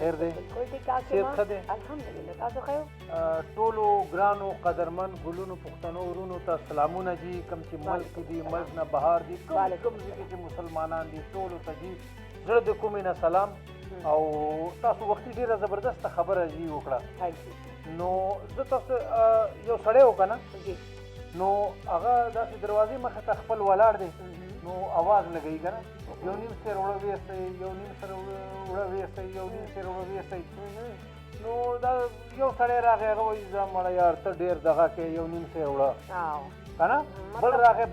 خیر دی بالکل ٹھیک ٹھاک صحت ښه دی الحمدلله تاسو ښه یو ټولو ګرانو قدرمن ګلونو پښتنو ورونو ته سلامونه جي کوم چې ملک دي ملک نه بهار دي کوم ځای کې چې مسلمانان دي ټولو ته جي زړه د کومې نه سلام او تاسو وختي ډېره زبردسته خبره جي وکړه نو زه تاسو یو سړی و که نه نو هغه داسې دروازې مخې ته خپل ولاړ دی نو اواز لګوي که نه یو نیم سیر وړه ویسئ یو نیم سیر وړه ویسئ یو نیم سیر وړه ویسئ نو دا یو سړی راغی هغه وایي زه مړه یار ته ډېر دغه کې یو نیم سیر وړه که نه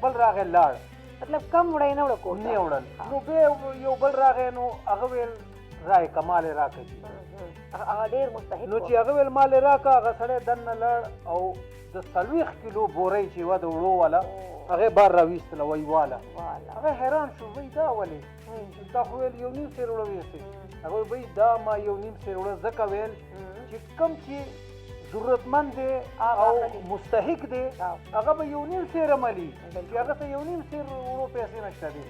بل راغی لاړ مطلب کم وړی نه وړه کور نه وړل نو بیا یو بل راغی نو هغه ویل رای که مال یې راکړه هغه ډېر مستحق نو چې هغه ویل مال یې راکړه هغه سړی دننه لاړ او د 40 کیلو بورۍ چې وه د وړو والا هغې بار راویستله وایي واله هغه حیران شو وایي دا ولې تا خو ویل یو نیم سیر وړه ویسئ هغه وایي دا ما یو نیم سیر وړه ځکه ویل چې کوم چې ضرورتمند دی او مستحق دی هغه به یو نیم سیره ملي چې هغه ته یو نیم سیر وړو پیسې نشته دی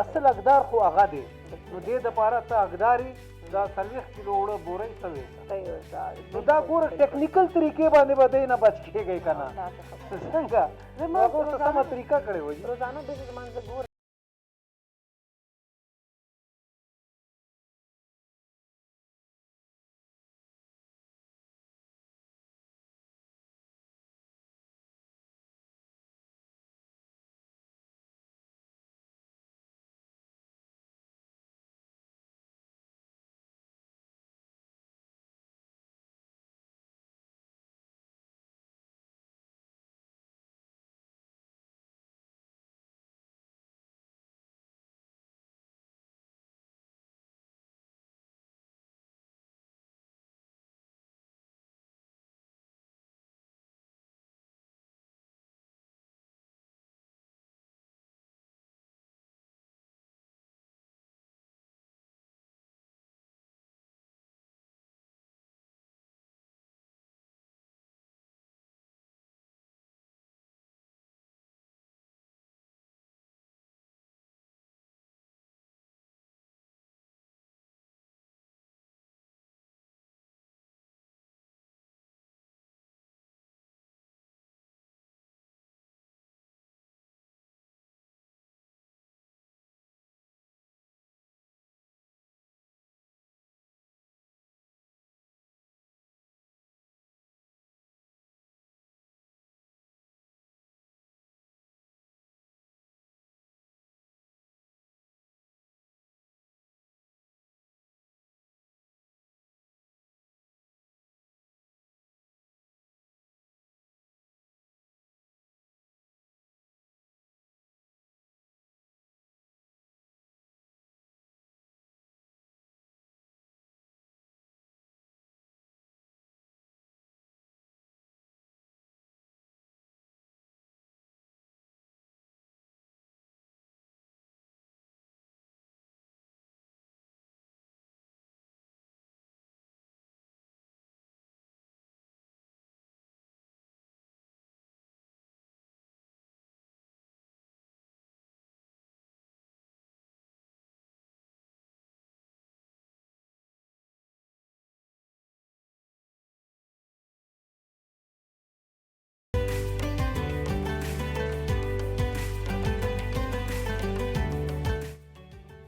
اصل حقدار خو هغه دی نو دې دپاره ته حقدار یې دا 40 کیلو وړه بورۍ څه ویسه نو دا ګوره ټیکنیکل طریقې باندې به دی نه بچ کېږئ که نه څنګه هغه ورته سمه طریقه کړې وه روزانه بیسس باندې زه ګورم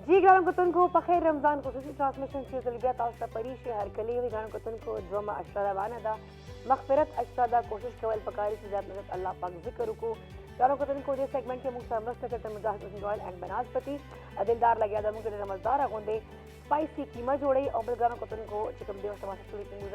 جی ګرانو کتونکو په خیر رمضان خصوصي ټرانسمیشن چې ځل بیا تاسو ته پرې شي هر کلی وي ګرانو کتونکو دومه اشاره باندې دا مغفرت اشاره دا کوشش کول پکاري چې ذات نظر الله پاک ذکر وکړو ګرانو کتونکو دې سیګمنټ کې موږ سره مرسته کوي مجاهد حسین رویل اینڈ بناسپتی دلدار لګیا دا موږ د رمضان غونډې سپایسی قیمه جوړي او بل ګرانو کتونکو چې کوم دی سماسه شروع کوي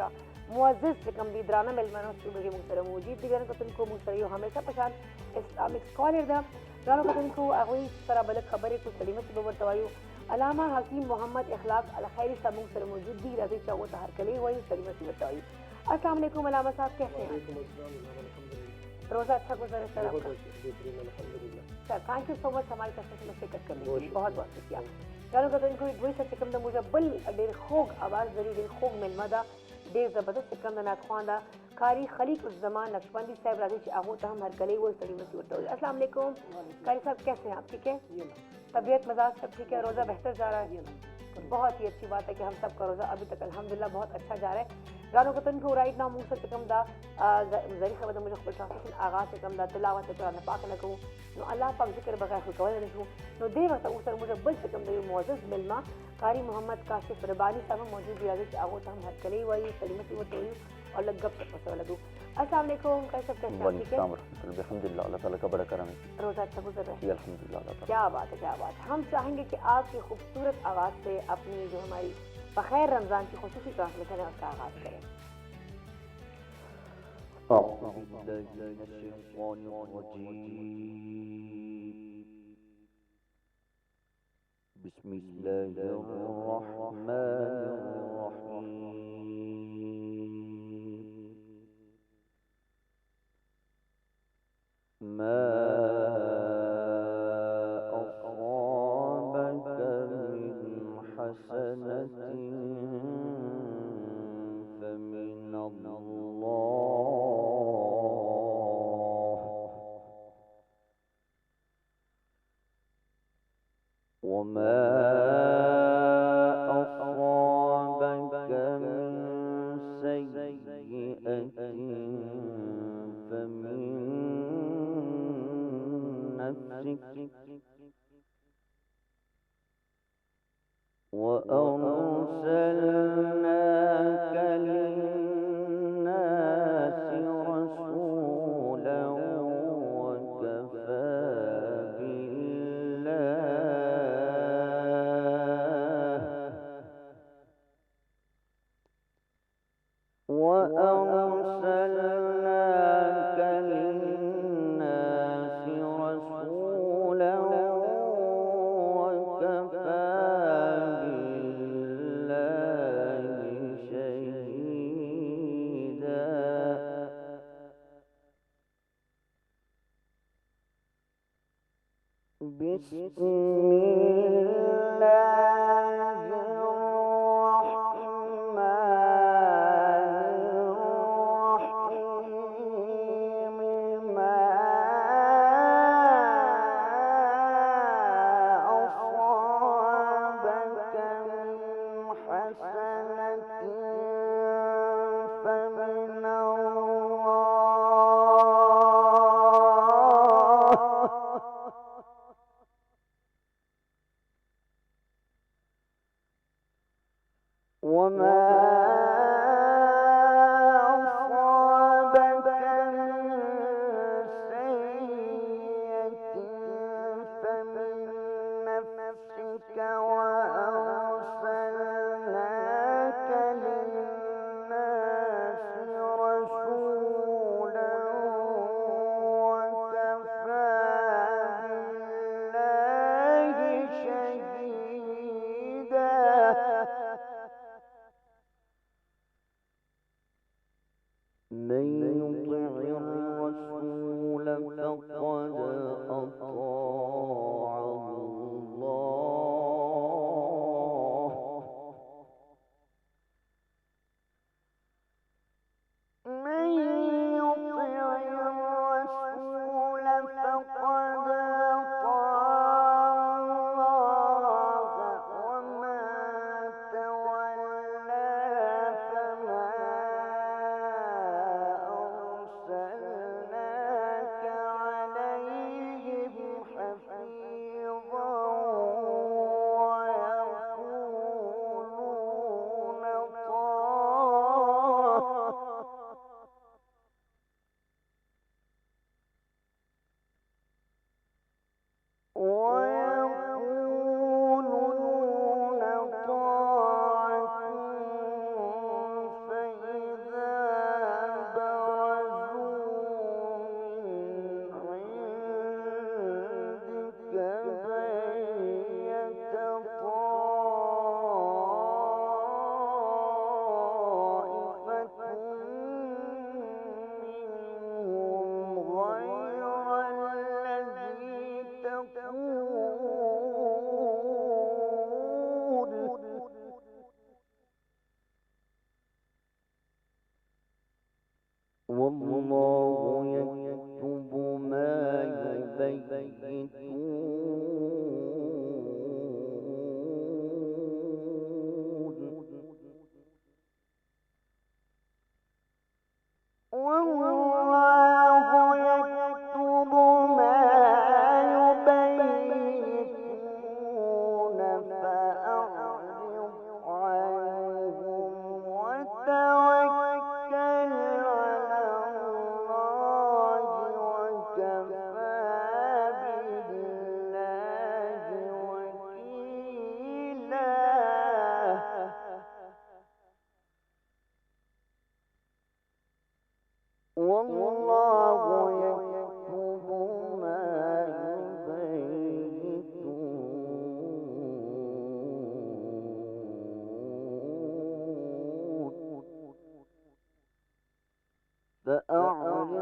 معزز چې کوم دی درانه ملمنو چې موږ سره موجود دي ګرانو کتونکو موږ سره یو همیشه پشان اسلامک سکولر دا ګرانو کتونکو هغه سره بل خبرې کو سلیمت به ورته وایو علامہ حکیم محمد اخلاق الخیری صاحب موږ سره موجود دي راځي چې هغه ته هر کلی وایي سلیمت ورته وایو السلام علیکم علامہ صاحب کیسے ہیں روزہ اچھا گزرا سر آپ کا سر تھینک یو سو مچ ہماری طرف سے شرکت کرنے کے لیے بہت بہت شکریہ ګرانو کتونکو دوی څه چې کوم د موږ بل ډېر خوږ اواز لري ډېر خوږ میلمه ده ډېر زبردست چې کوم د نعتخوان ده قاری خلیق الزمان نقشبندی صاحب راځي چې هغه ته هم هر کلی وایي سلیمت ورته وایو السلام علیکم قاری صاحب کیسے ہیں آپ ٹھیک ہے طبیعت مزاج سب ٹھیک ہے روزہ بہتر جا رہا ہے بہت ہی اچھی بات ہے کہ ہم سب کا روزہ ابھی تک الحمدللہ بہت اچھا جا رہا ہے. گانو کتن کو رائٹ نا منہ سے کم دا ذریعہ خبر مجھے خبر ٹرانسلیشن آغاز سے کم دا تلاوت قرآن پاک نہ کہوں نو اللہ پاک ذکر بغیر کوئی قول نہ کہوں نو دے وقت اوسر مجھے بل سے کم دا معزز ملما قاری محمد کاشف ربانی صاحب موجود بھی آگے آگو ہم ہر کلی ہوئی کلمت وہ توئی اور لگ گپ شپ مسئلہ لگو. السلام علیکم کیسے سب کیسے ہیں ٹھیک ہے الحمدللہ اللہ تعالیٰ کا بڑا کرم ہے. روزہ اچھا گزر رہا ہے الحمدللہ اللہ تعالیٰ. کیا بات ہے کیا بات ہے. ہم چاہیں گے کہ آپ کی خوبصورت آواز سے اپنی جو ہماری بخیر رمضان کی خصوصی ٹرانسلیشن ہے اس کا آغاز کریں. أعوذ بالله من الشيطان الرجيم. بسم الله الرحمن الرحيم. ما أصابك من حسنة فمن الله وما أصابك من سيئة فمن نفسك وأرسلناك للناس رسولا وكفى وأرسلناك للناس رسولا وكفى بالله شهيدا. بسم الله الرحمن الرحيم. ما أصابك من حسنة فمن وما أصابك من سيئة فمن نفسك وأرسلناك للناس رسولا وكفى بالله شهيدا. من يطع الرسول فقد أطاع الله من يطع الرسول فقد أطاع الله وما تولى فما أرسلناك عليهم حفيظا ويقولون طاعة فإذا برزوا من عندك بيت طائفة منهم غير الذي تقول والله يكتب ما يبيتون. فأعرض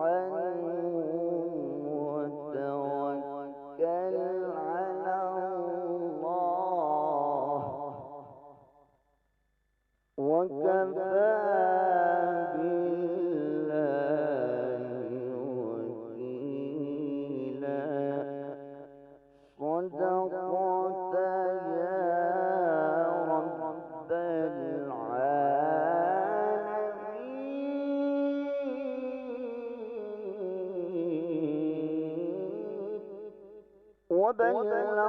عنهم وتوكل على الله وكفى بالله وكيلا صدقت يا رب العالمين وبلغنا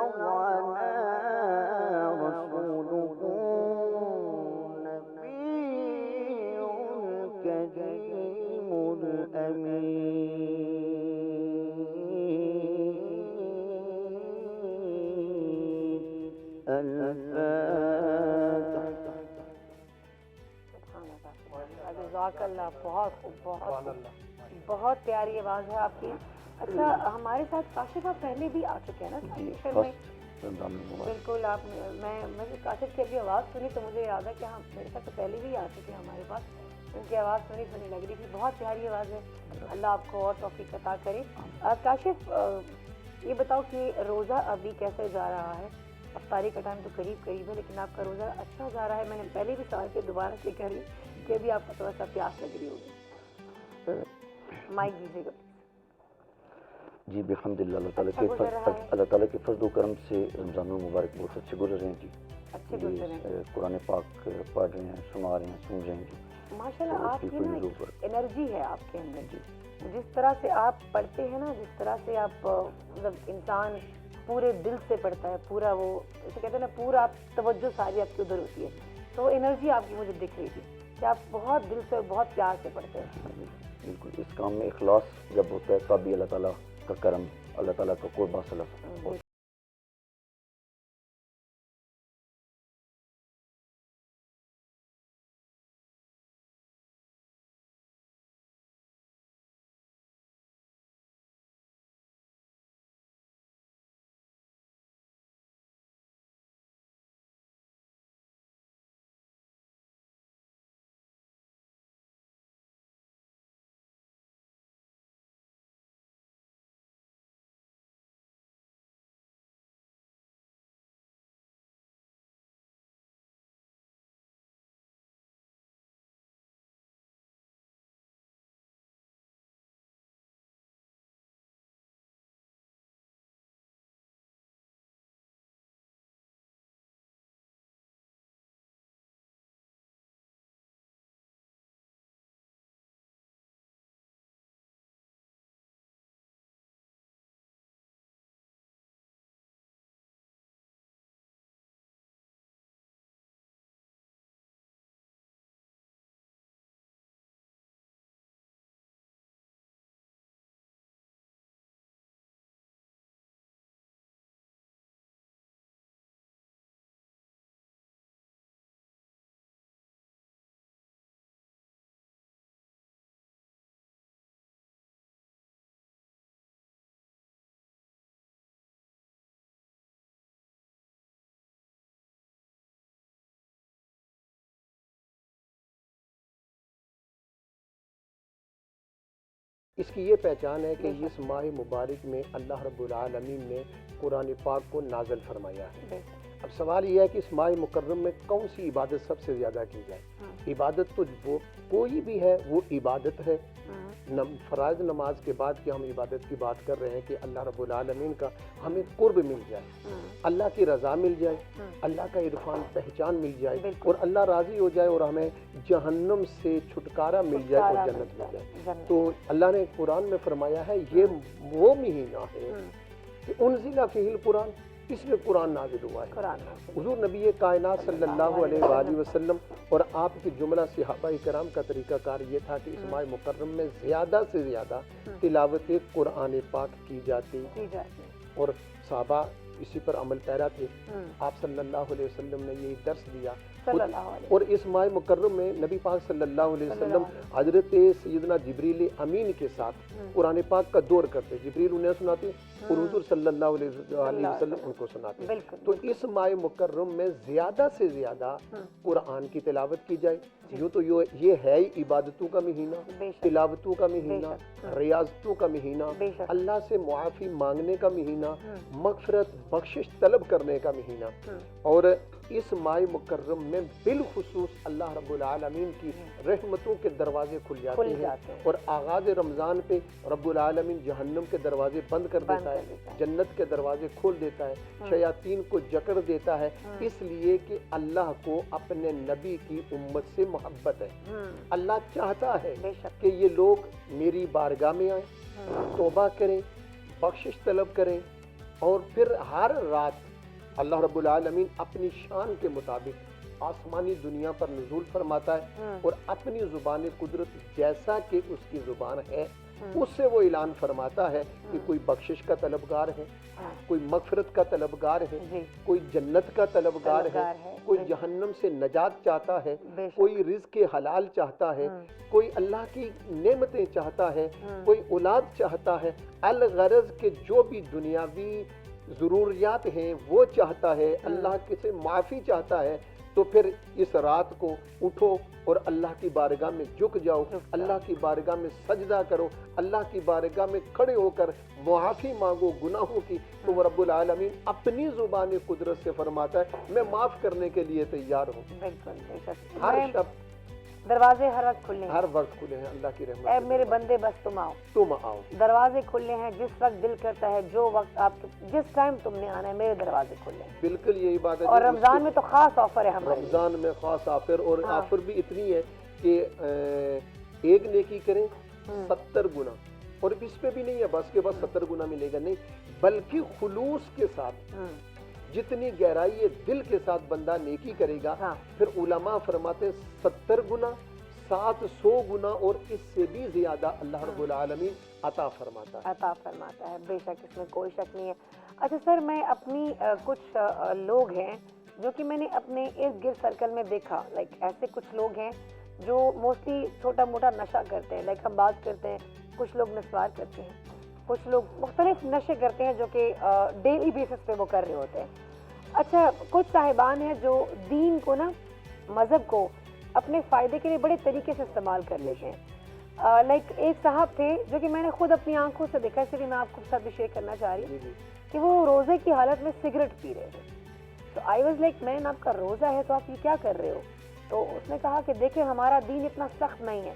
رسوله النبي الكريم الأمين الفاتحة. جزاک اللہ، بہت خوب، بہت پیاری آواز ہے آپ کی. اچھا، ہمارے ساتھ کاشف آپ پہلے بھی آ چکے ہیں نا شو میں؟ بالکل. آپ میں کاشف کی ابھی آواز سنی تو مجھے یاد ہے کہ ہاں میرے ساتھ تو پہلے بھی آ چکے ہیں ہمارے پاس. ان کی آواز سنی لگ رہی تھی. بہت پیاری آواز ہے. اللہ آپ کو اور توفیق عطا کرے. کاشف، یہ بتاؤ کہ روزہ ابھی کیسے جا رہا ہے؟ افطاری کا ٹائم تو قریب ہے، لیکن آپ کا روزہ اچھا جا رہا ہے؟ میں نے پہلے بھی سوال کیا، دوبارہ سے کہہ رہی کہ ابھی آپ کو تھوڑا سا پیاس لگ رہی ہوگی. مائک دیجیے گا. جی بحمدللہ، اللہ تعالیٰ کے فضل و کرم سے رمضان المبارک بہت اچھے گزر رہے ہیں جی. اچھے گزر رہے ہیں. قرآن پاک پڑھ رہے ہیں، سنا رہے ہیں، سن رہے ہیں جی. ماشاءاللہ آپ کی نا انرجی ہے آپ کے اندر جی. جس طرح سے آپ پڑھتے ہیں نا، جس طرح سے آپ مطلب انسان پورے دل سے پڑھتا ہے، پورا وہ اسے کہتے ہیں نا، پورا آپ توجہ ساری آپ کی ادھر ہوتی ہے. تو وہ انرجی آپ کی مجھے دکھ رہی تھی کہ آپ بہت دل سے اور بہت پیار سے پڑھتے ہیں. بالکل. اس کام میں اخلاص جب ہوتا ہے تب بھی اللہ تعالیٰ کا کرم، اللہ تعالیٰ کا قرب حاصل ہوتا ہے. اس کی یہ پہچان ہے کہ اس ماہ مبارک میں اللہ رب العالمین نے قرآن پاک کو نازل فرمایا ہے. اب سوال یہ ہے کہ اس ماہ مکرم میں کون سی عبادت سب سے زیادہ کی جائے؟ عبادت تو وہ کوئی بھی ہے وہ عبادت ہے. فرائض نماز کے بعد کہ ہم عبادت کی بات کر رہے ہیں کہ اللہ رب العالمین کا ہمیں قرب مل جائے، اللہ کی رضا مل جائے، اللہ کا عرفان پہچان مل جائے اور اللہ راضی ہو جائے اور ہمیں جہنم سے چھٹکارا مل جائے اور جنت مل جائے. تو اللہ نے قرآن میں فرمایا ہے یہ وہ مہینہ ہے کہ انزل فیہ القرآن، اس میں قرآن نازل ہوا ہے. حضور نبی کائنات صلی اللہ علیہ وآلہ وسلم اور آپ کے جملہ صحابہ کرام کا طریقہ کار یہ تھا کہ اس ماہ مکرم میں زیادہ سے زیادہ تلاوت قرآن پاک کی جاتی اور صحابہ اسی پر عمل پیرا تھے. آپ صلی اللہ علیہ وسلم نے یہ درس دیا صلی اللہ علیہ اور اس ماہ مکرم میں نبی پاک صلی اللہ علیہ وسلم حضرت سیدنا جبریل امین کے ساتھ قرآن پاک کا دور کرتے، جبریل انہیں سناتے اور حضور صلی اللہ علیہ وسلم ان کو سناتے. تو اس ماہ مکرم میں زیادہ سے زیادہ قرآن کی تلاوت کی جائے. یوں تو یہ ہے ہی عبادتوں کا مہینہ، تلاوتوں کا مہینہ، ریاضتوں کا مہینہ، اللہ سے معافی مانگنے کا مہینہ، مغفرت بخشش طلب کرنے کا مہینہ. اور اس ماہ مکرم میں بالخصوص اللہ رب العالمین کی رحمتوں کے دروازے کھل جاتے ہیں، اور آغاز رمضان پہ رب العالمین جہنم کے دروازے بند کر دیتا ہے، جنت کے دروازے کھول دیتا ہے، شیاطین کو جکڑ دیتا ہے، اس لیے کہ اللہ کو اپنے نبی کی امت سے محبت ہے. اللہ چاہتا ہے کہ یہ لوگ میری بارگاہ میں آئیں، توبہ کریں، بخشش طلب کریں، اور پھر ہر رات اللہ رب العالمین اپنی شان کے مطابق آسمانی دنیا پر نزول فرماتا ہے، اور اپنی زبان قدرت جیسا کہ اس کی زبان ہے اس سے وہ اعلان فرماتا ہے کہ کوئی بخشش کا طلبگار ہے، کوئی مغفرت کا طلبگار ہے، کوئی جنت کا طلبگار ہے، کوئی جہنم سے نجات چاہتا ہے، کوئی رزق حلال چاہتا ہے، کوئی اللہ کی نعمتیں چاہتا ہے، کوئی اولاد چاہتا ہے، الغرض کے جو بھی دنیاوی ضروریات ہیں وہ چاہتا ہے، اللہ سے معافی چاہتا ہے. تو پھر اس رات کو اٹھو اور اللہ کی بارگاہ میں جھک جاؤ، اللہ کی بارگاہ میں سجدہ کرو، اللہ کی بارگاہ میں کھڑے ہو کر معافی مانگو گناہوں کی. تو وہ رب العالمین اپنی زبان قدرت سے فرماتا ہے میں معاف کرنے کے لیے تیار ہوں. بالکل ہر شب دروازے ہر وقت کھلے ہیں، ہر وقت کھلے ہیں اللہ کی رحمت. اے میرے بندے بس تم آؤ، تم آؤ. دروازے کھلے ہیں، جس وقت دل کرتا ہے، جو وقت آپ جس ٹائم تم نے آنا ہے میرے دروازے کھلے ہیں. بالکل یہی بات ہے. اور رمضان میں تو خاص آفر ہے ہمارے، رمضان میں خاص آفر، اور آفر بھی اتنی ہے کہ ایک نیکی کریں 70 گنا، اور اس پہ بھی نہیں ہے بس کے بس 70 گنا ملے گا، نہیں بلکہ خلوص کے ساتھ جتنی گہرائی دل کے ساتھ بندہ نیکی کرے گا، پھر علماء فرماتے 70 گنا 700 گنا اور اس سے بھی زیادہ اللہ رب العالمین عطا فرماتا ہے. بے شک اس میں کوئی شک نہیں ہے. اچھا سر، میں اپنی کچھ لوگ ہیں جو کہ میں نے اپنے ارد گرد سرکل میں دیکھا، لائک ایسے کچھ لوگ ہیں جو موسٹلی چھوٹا موٹا نشہ کرتے ہیں، لائک ہم بات کرتے ہیں کچھ لوگ نسوار کرتے ہیں، کچھ لوگ مختلف نشے کرتے ہیں جو کہ ڈیلی بیسس پہ وہ کر رہے ہوتے ہیں. اچھا کچھ صاحبان ہیں جو دین کو نا، مذہب کو اپنے فائدے کے لیے بڑے طریقے سے استعمال کر لیتے ہیں. لائک ایک صاحب تھے جو کہ میں نے خود اپنی آنکھوں سے دیکھا، اس لیے میں آپ کو ساتھ بھی شیئر کرنا چاہ رہی ہوں کہ وہ روزے کی حالت میں سگریٹ پی رہے تھے. تو آئی واز لائک مین، آپ کا روزہ ہے تو آپ یہ کیا کر رہے ہو؟ تو اس نے کہا کہ دیکھیں ہمارا دین اتنا سخت نہیں ہے،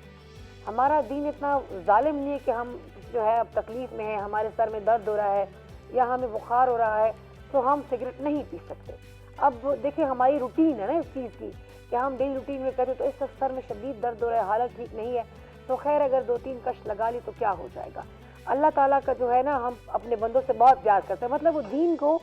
ہمارا دین اتنا ظالم نہیں ہے کہ ہم جو ہے اب تکلیف میں ہے، ہمارے سر میں درد ہو رہا ہے یا ہمیں بخار ہو رہا ہے تو ہم سگریٹ نہیں پی سکتے. اب دیکھیں ہماری روٹین ہے نا اس چیز کی کہ ہم ڈیلی روٹین میں کرتے، تو اس وقت سر میں شدید درد ہو رہا ہے، حالت ٹھیک نہیں ہے، تو خیر اگر 2-3 کش لگا لی تو کیا ہو جائے گا. اللہ تعالیٰ کا جو ہے نا، ہم اپنے بندوں سے بہت پیار کرتے ہیں، مطلب وہ دین کو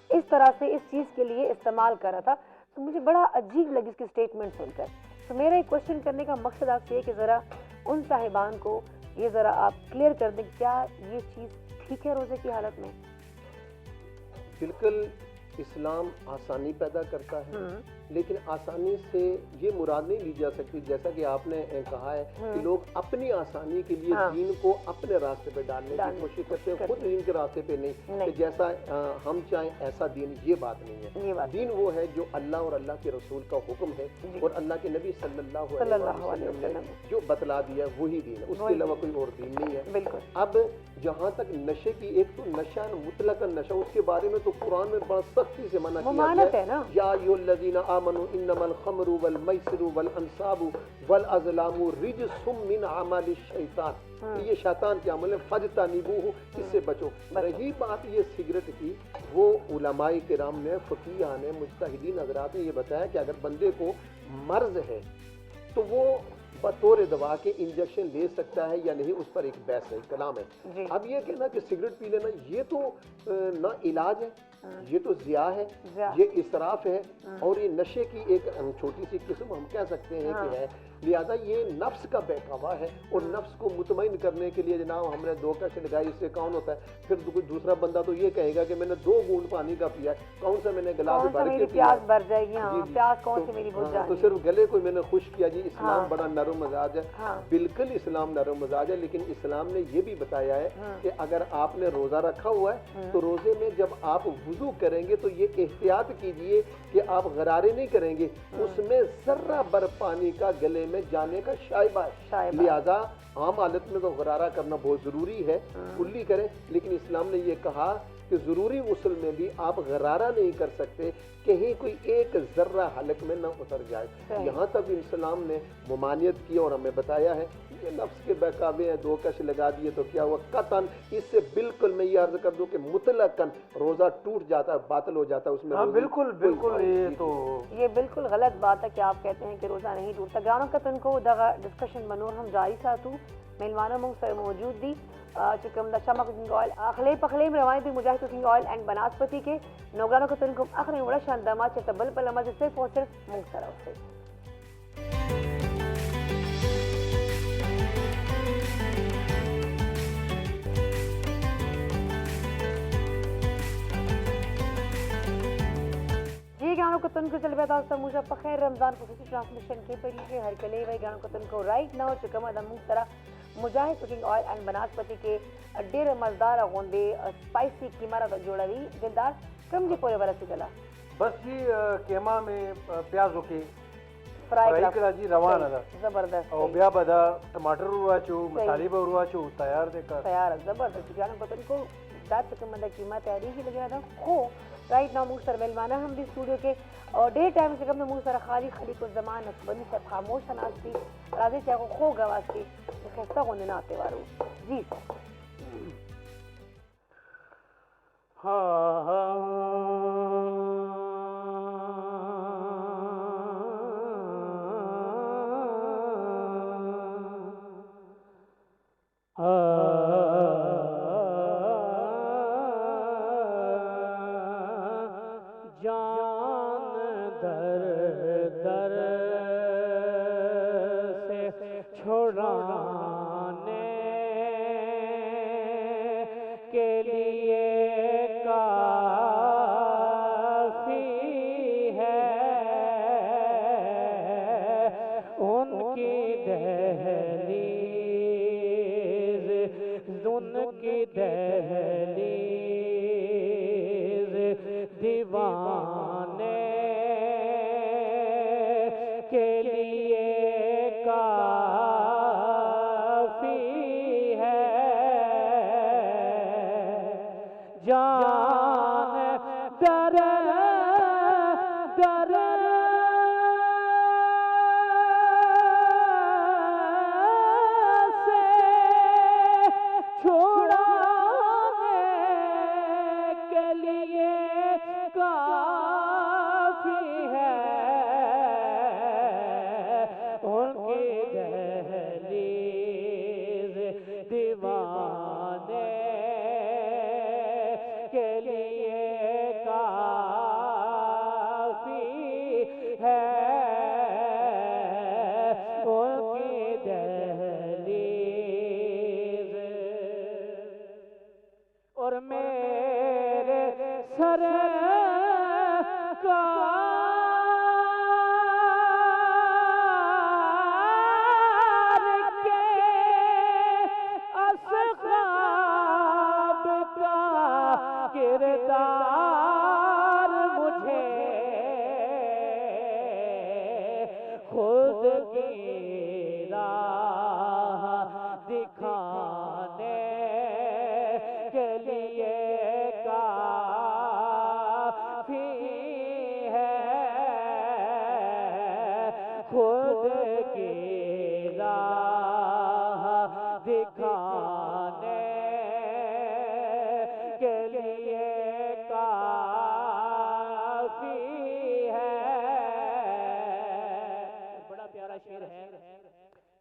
اس طرح سے اس چیز کے لیے استعمال کر رہا تھا. تو مجھے بڑا عجیب لگی اس کی اسٹیٹمنٹ سن کر. تو میرا ایک کوشچن کرنے کا مقصد آپ سے یہ کہ ذرا ان صاحبان کو یہ ذرا آپ کلیئر کر دیں کیا یہ چیز ٹھیک ہے روزے کی حالت میں؟ بالکل اسلام آسانی پیدا کرتا ہے، لیکن آسانی سے یہ مراد نہیں لی جا سکتی جیسا کہ آپ نے کہا ہے کہ لوگ اپنی آسانی کے لیے دین کو اپنے راستے پہ ڈالنے کی کوشش کرتے ہیں، خود دین کے راستے پہ نہیں کہ جیسا ہم چاہیں ایسا دین. یہ بات نہیں ہے. دین وہ ہے جو اللہ اور اللہ کے رسول کا حکم ہے اور اللہ کے نبی صلی اللہ علیہ وسلم نے جو بتلا دیا ہے وہی دین ہے، اس کے علاوہ کوئی اور دین نہیں ہے. اب جہاں تک نشے کی، ایک تو نشہ مطلق نشہ، اس کے بارے میں تو قرآن میں بڑا سختی سے منع کیا ہے. یا ایھا الذین آمنوا انما الخمر والمیسر والانصاب والازلام رجس من عمل الشیطان. یہ شیطان کے عمل ہے، فاجتنبوہ، اس سے بچو. رہی بات یہ سگریٹ کی، وہ علماء کرام نے، فقیہ نے، مجتہدین حضرات نے یہ بتایا کہ اگر بندے کو مرض ہے تو وہ بطور دوا کے انجیکشن لے سکتا ہے یا نہیں، اس پر ایک بحث ہے، کلام ہے. اب یہ کہنا کہ سگریٹ پی لینا یہ تو نہ علاج ہے، یہ تو ضیاء ہے، یہ اسراف ہے، اور یہ نشے کی ایک چھوٹی سی قسم ہم کہہ سکتے ہیں کہ ہے. لہذا یہ نفس کا بہکاوا ہے، اور نفس کو مطمئن کرنے کے لیے جناب ہم نے دو کش لگائی، اس سے کون ہوتا ہے؟ پھر کوئی دوسرا بندہ تو یہ کہے گا کہ میں نے 2 گھونٹ پانی کا پیا ہے، کون سا میں نے گلاس بھر کے پیا، پیاس بھر جائے گی، ہاں پیاس کون سی میری بجھ جائے تو صرف گلے کو میں نے خوش کیا جی۔ اسلام بڑا نرم مزاج ہے، بالکل اسلام نرم مزاج ہے، لیکن اسلام نے یہ بھی بتایا ہے کہ اگر آپ نے روزہ رکھا ہوا ہے تو روزے میں جب آپ وضو کریں گے تو یہ احتیاط کیجئے کہ آپ غرارے نہیں کریں گے، اس میں ذرہ بر پانی کا گلے میں جانے کا شائبہ ہے، لہذا عام حالت میں تو غرارہ کرنا بہت ضروری ہے، کلی کریں، لیکن اسلام نے یہ کہا کہ ضروری غسل میں بھی آپ غرارہ نہیں کر سکتے، کہیں کوئی ایک ذرہ حلق میں نہ اتر جائے۔ یہاں تک اسلام نے ممانعت کی اور ہمیں بتایا ہے یہ نفس کے بہکاوے ہیں، 2 کش لگا دیے تو کیا ہوا؟ قطعاً اس سے بالکل میں یہ عرض کر دوں کہ مطلقاً روزہ ٹوٹ جاتا ہے، باطل ہو جاتا ہے، اس میں بالکل بالکل یہ بالکل غلط بات ہے کہ آپ کہتے ہیں کہ روزہ نہیں ٹوٹتا۔ گرانو کا تن کو دغا ڈسکشن بنور ہم جاری ساتھو مہمانوں مونگ سر موجود دی چکم دا شمع کوکنگ آئل اخلے پخلے میں روایتی مجاہد کوکنگ آئل اینڈ بناسپتی کے نوگرانو کا تن کو اخرے بڑا شاندامات چلتا بل پل اماز صرف اور صرف مونگ سر سے گانوں کو تن کو چل بیتا ہستا موشا پخیر رمضان خصوصی ٹرانسمیشن کے پریشے ہر کلے وی گانوں کو تن کو رائٹ ناو چکم دا مخترا Mujahid cooking oil and banaspati کے ڈیر مزدار غوندے اسپائسی قیمہ را جوڑا دی دلدار کم جی پورے برسی گلا بس جی قیمہ میں پیازو کے فرائی کلا جی روان ہے زبردست او بیا بدا ٹماٹر رواچو مسالے با رواچو تیار دے کر تیار زبردست گانوں کو تن کو دات چکم دا قیمہ تیاری ہی لگا تھا خو رائٹ ناو موسر ملمانہ ہم بھی اسٹوڈیو کے اور ڈے ٹائم سے کم موسر خالی خالی کو زمان بنی سب خاموش ناستی راضی چاہے کو خو گواستی خستہ ہونے نہ آتے وارو جی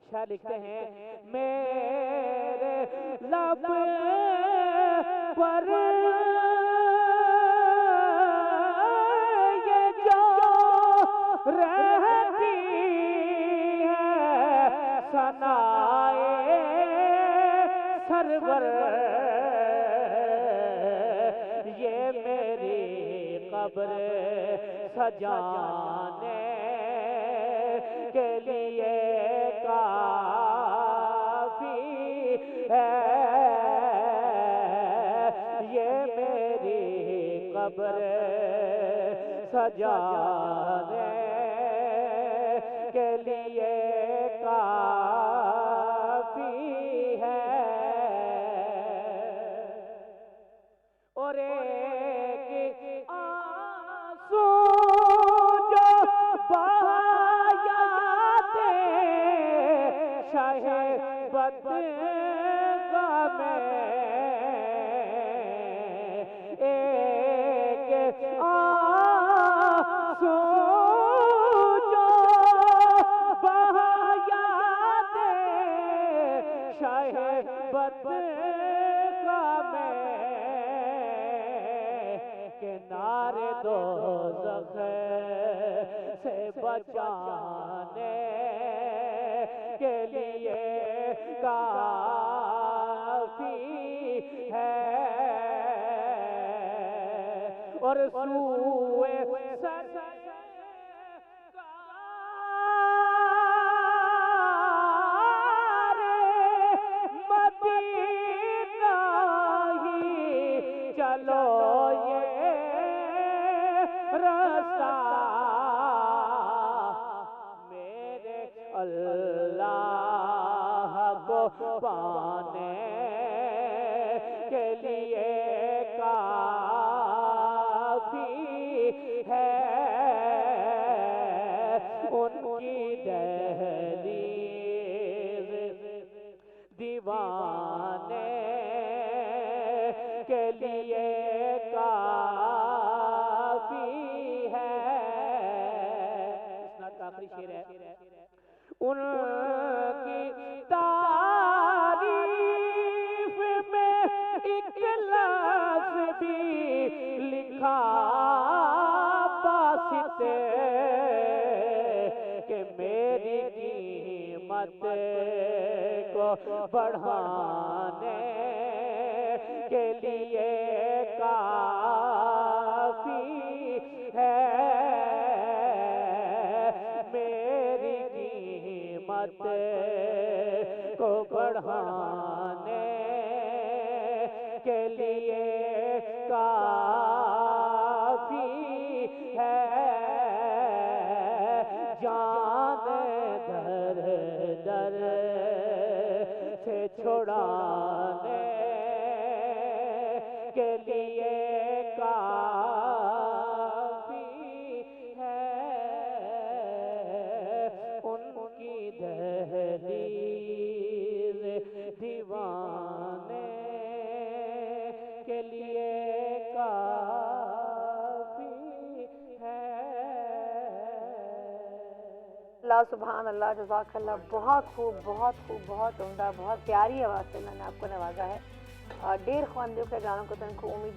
سر لکھتے ہیں میرے لب پر یہ جو رہتی ہے سرور یہ میری قبر سجانے کے لیے کافی ہے، یہ میری قبر سجانے کے لیے کافی ہے، اور ایک آنسو جو بہایا دے شاہ بدغاہ میں، ایک آنسو جو بہایا دے شاہ بدغاہ میں، کہ نعرے دوزخ سے بچانے کے لیے کافی ہے، اور سوئے سرکار مدینہ ہی چلو یہ رستہ میرے اللہ کو پانے کے لیے کافی ہے، ان کی دہلیز دیوانے کے لیے کافی ہے، اسناد کا آخری شعر ہے، ان کی تعریف میں ایک لفظ بھی لکھا واسطے کہ میری قیمت کو بڑھانے کے لیے کافی ہے، میری قیمت کو بڑھانے کے لیے کافی ہے، جان در در سے چھڑانے کے لیے کافی ہے، ان کی دہلیز دیوانے کے لیے کافی ہے۔ اللہ سبحان اللہ، جزاک اللہ، بہت خوب، بہت خوب، بہت عمدہ، بہت پیاری آواز سے اللہ نے آپ کو نوازا ہے، اور ڈیر خواندیوں کے گانوں کو تن کو امید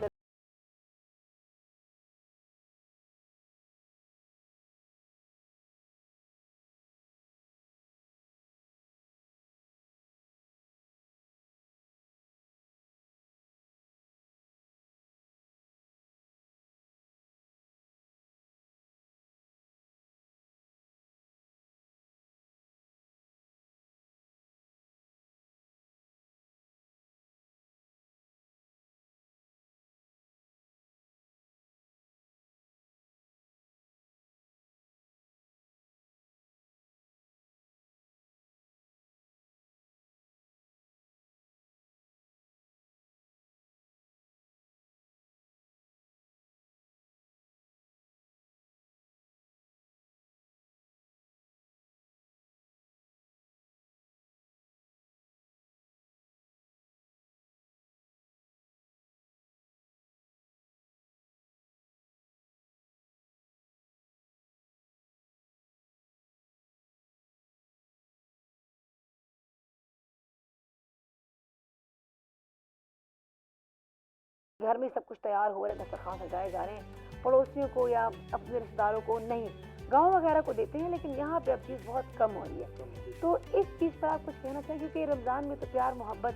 گھر میں سب کچھ تیار ہو رہا ہے، دسترخوان سجائے جا رہے ہیں، پڑوسیوں کو یا اپنے رشتہ داروں کو نہیں، گاؤں وغیرہ کو دیتے ہیں، لیکن یہاں پہ اب چیز بہت کم ہو رہی ہے۔ تو اس چیز پر آپ کچھ کہنا چاہیں، کیونکہ رمضان میں تو پیار محبت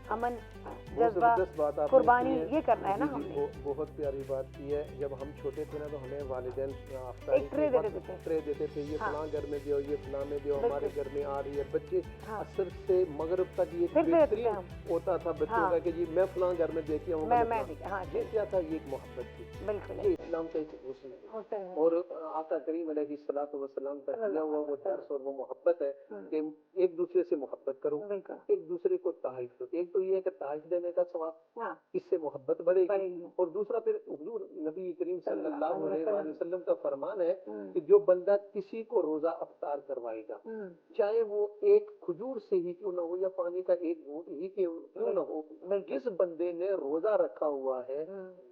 امن بہت جذبہ زبردست بات آپ نے قربانی کی ہے۔ یہ کرنا ہے نا جی ہم جی، نے. بہت پیاری بات کی ہے. جب ہم چھوٹے تھے نا تو ہمیں والدین ایک ٹرے دے دیتے تھے. ٹرے دیتے تھے، یہ ہاں. فلاں گھر میں دیو، یہ فلاں میں دیو، بالکل. ہمارے گھر میں آ رہی ہے. بچے ہاں. عصر سے مغرب تک یہ پھر دیتے تھے بہترین ہم. ہوتا تھا بچوں ہاں. کا کہ جی میں فلاں گھر میں دیکھی ہوں. میں ہاں یہ کیا تھا؟ یہ ایک محبت تھی. بالکل یہ اسلام کا ایک حسن ہے. ہوتا ہے. اور آقا کریم علیہ الصلوۃ والسلام کا دیا ہوا وہ درس اور وہ محبت ہے کہ ایک دوسرے سے محبت کرو، بالکل. ایک دوسرے کو تحائف دو. ایک تو یہ ہے کہ تحائف دینے کا ثواب، ہاں. اس سے محبت بڑھے بڑھے گی. گی. اور دوسرا پھر حضور نبی کریم صلی اللہ علیہ وآلہ وسلم کا فرمان ہے ہوں. کہ جو بندہ کسی کو روزہ افطار کروائے گا، ہوں. چاہے وہ ایک کھجور سے ہی کیوں نہ ہو یا پانی کا ایک گھونٹ ہی کیوں نہ ہو، جس بندے نے روزہ رکھا ہوا ہے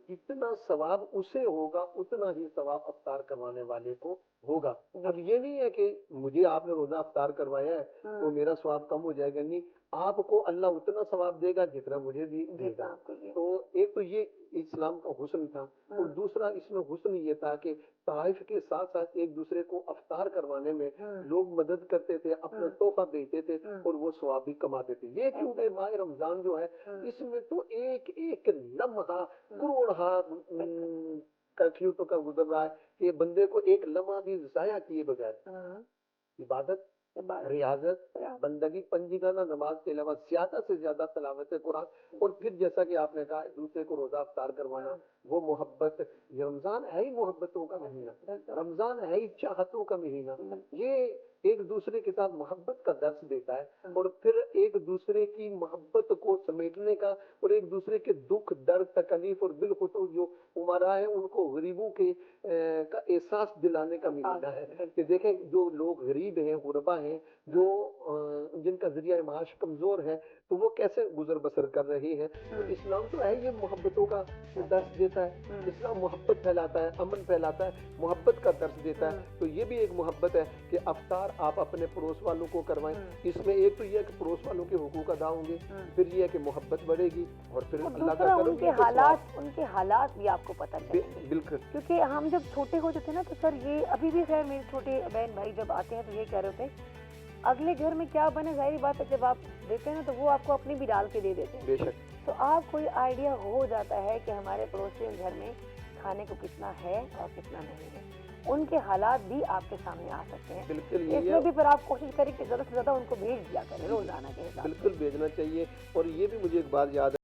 جتنا ثواب اسے ہوگا اتنا ہی ثواب افطار کروانے والے کو ہوگا. اب یہ نہیں ہے کہ مجھے آپ نے روزہ افطار کروایا ہے تو میرا ثواب کم ہو جائے گا. نہیں، آپ کو اللہ اتنا ثواب دے گا جتنا مجھے بھی دے گا. تو ایک تو یہ اسلام کا حسن تھا، اور دوسرا اس میں حسن یہ تھا کہ طائف کے ساتھ ساتھ ایک دوسرے کو افطار کروانے میں لوگ مدد کرتے تھے، اپنا تحفہ دیتے تھے اور وہ ثواب بھی کماتے تھے. یہ کیونکہ ماہ رمضان جو ہے اس میں تو ایک ایک لمحہ کروڑ کرفیو کا گزر رہا ہے کہ بندے کو ایک لمحہ بھی ضائع کیے بغیر عبادت، ریاضت، بندگی، پنجگانہ نماز کے علاوہ زیادہ سے زیادہ تلاوت قرآن، اور پھر جیسا کہ آپ نے کہا دوسرے کو روزہ افطار کروانا، وہ محبت. یہ رمضان ہے ہی محبتوں کا مہینہ، رمضان ہے ہی چاہتوں کا مہینہ. یہ ایک دوسرے کے ساتھ محبت کا درس دیتا ہے، اور پھر ایک دوسرے کی محبت کو سمیٹنے کا، اور ایک دوسرے کے دکھ درد تکلیف اور بالخصوص جو عمرا ہے ان کو غریبوں کے کا احساس دلانے کا مہینہ ہے. کہ دیکھیں جو لوگ غریب ہیں، غربا ہیں، جو جن کا ذریعہ معاش کمزور ہے، تو وہ کیسے گزر بسر کر رہے ہیں. تو اسلام تو ہے یہ محبتوں کا درس دیتا ہے. اسلام محبت پھیلاتا ہے، امن پھیلاتا ہے، محبت کا درس دیتا ہے. تو یہ بھی ایک محبت ہے کہ افطار آپ اپنے پڑوس والوں کو کروائیں. اس میں ایک تو یہ ہے کہ پڑوس والوں کے حقوق ادا ہوں گے، پھر یہ ہے کہ محبت بڑھے گی، اور پھر اللہ کا کرم ان کے حالات بھی آپ کو پتہ چلیں گے. بالکل. کیونکہ ہم جب چھوٹے ہوتے تھے نا تو سر یہ ابھی بھی خیر میرے چھوٹے بہن بھائی جب آتے ہیں تو یہ کہہ رہے ہوتے ہیں اگلے گھر میں کیا بنے، ظاہری بات ہے جب آپ دیتے ہیں نا تو وہ آپ کو اپنی بھی ڈال کے دے دیتے ہیں. بے شک. تو آپ کو یہ آئیڈیا ہو جاتا ہے کہ ہمارے پڑوسی گھر میں کھانے کو کتنا ہے اور کتنا نہیں ہے. ان کے حالات بھی آپ کے سامنے آ سکتے ہیں. بالکل. اس میں بھی پھر آپ کوشش کریں کہ زیادہ سے زیادہ ان کو بھیج دیا کریں روزانہ کے حساب سے. بالکل بھیجنا چاہیے. اور یہ بھی مجھے ایک بات یاد ہے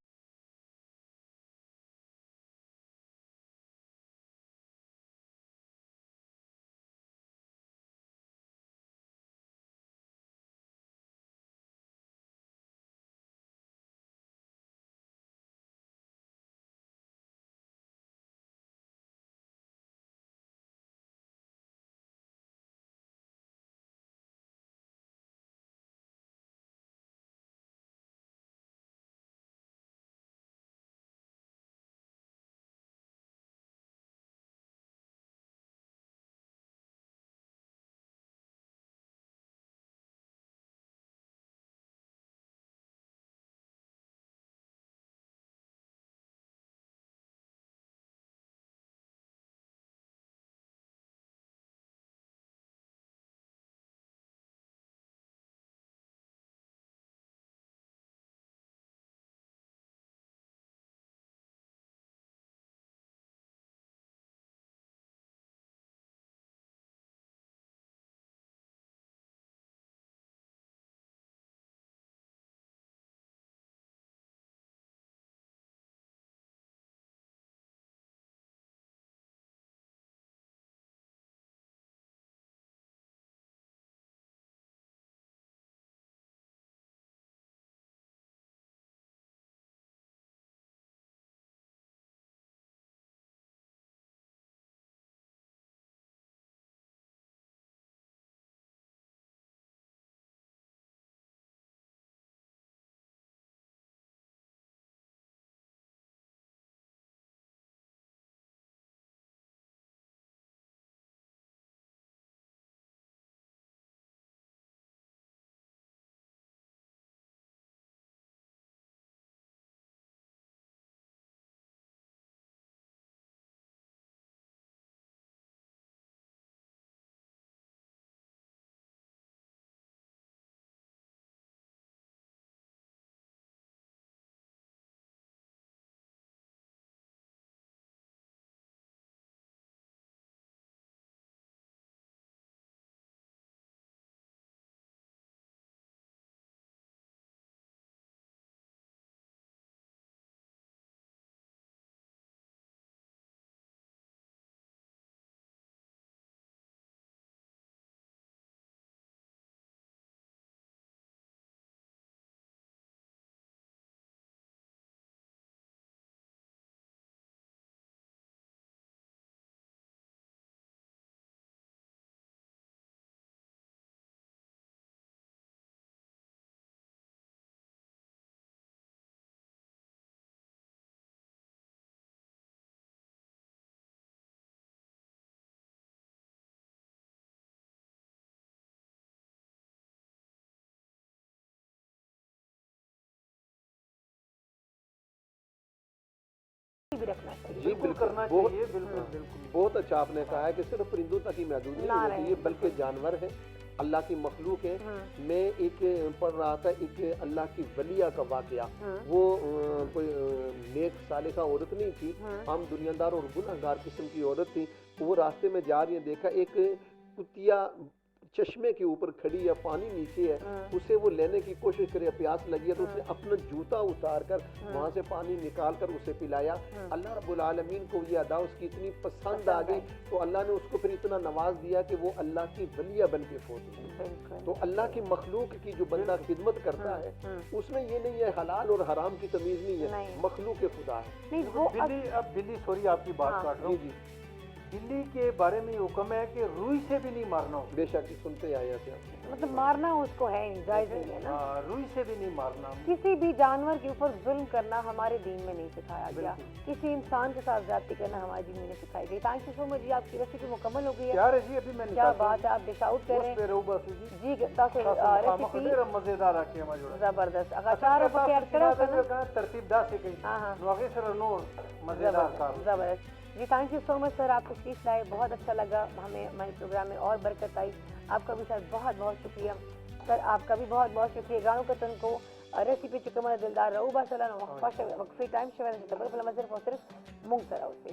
بھی رکھنا چاہیے. جی بالکل کرنا بہت چاہیے. بالکل بالکل. بہت اچھا آپ نے کہا ہے کہ صرف پرندوں تک ہی محدود نہیں ہونا چاہیے بلکہ جانور ہیں اللہ کی مخلوق ہے. میں ایک پڑھ رہا تھا ایک اللہ کی ولیہ کا واقعہ. وہ کوئی نیک صالحہ عورت نہیں تھی, عام دنیا دار اور گناہ گار قسم کی عورت تھی. وہ راستے میں جا رہی ہے, دیکھا ایک کتیا چشمے کے اوپر کھڑی ہے, پانی نیچے ہے, اسے وہ لینے کی کوشش کرے, پیاس لگی ہے تو اس نے اپنا جوتا اتار کر وہاں سے پانی نکال کر اسے پلایا. اللہ رب العالمین کو یہ ادا اس کی اتنی پسند آ گئی تو اللہ نے اس کو پھر اتنا نواز دیا کہ وہ اللہ کی ولیہ بن کے فوت ہوئی. تو اللہ کی مخلوق کی جو بندہ خدمت کرتا ہے اس میں یہ نہیں ہے حلال اور حرام کی تمیز نہیں ہے, مخلوق خدا ہے. بلی, اب بلی, سوری آپ کی بات کاٹ رہا ہوں. جی بلی کے بارے میں یہ حکم ہے کہ روئی سے بھی نہیں مارنا ہو. بے شک سنتے آئے تھے مطلب مارنا اس کو ہے نہیں, جائز نہیں ہے نا. روئی سے بھی نہیں مارنا. کسی بھی جانور کے اوپر ظلم کرنا ہمارے دین میں نہیں سکھایا گیا. کسی انسان کے ساتھ زیادتی کرنا ہمارے دین میں نہیں سکھائی گئی. تھینک یو سو مچ جی, آپ کی ریسیپی مکمل ہو گئی ہے. کیا جی ابھی میں کیا بات ہے, آپ ڈش آؤٹ کر رہے ہیں جی. ریسیپی مزیدار رکھے ہمارے زبردست. اچار ترتیب دا سے گئی نواغے سر نور مزیدار کار زبردست. جی تھینک یو سو مچ سر, آپ تشریف لائے, بہت اچھا لگا ہمیں, ہمارے پروگرام میں اور برکت آئی. آپ کا بھی سر بہت بہت شکریہ سر, آپ کا بھی بہت بہت شکریہ. گانوں کا تن کو ریسیپی چکمر دلدار رہو با سلان وقفی ٹائم شویر سے تبر فلم صرف اور صرف مونگ سراؤ سے.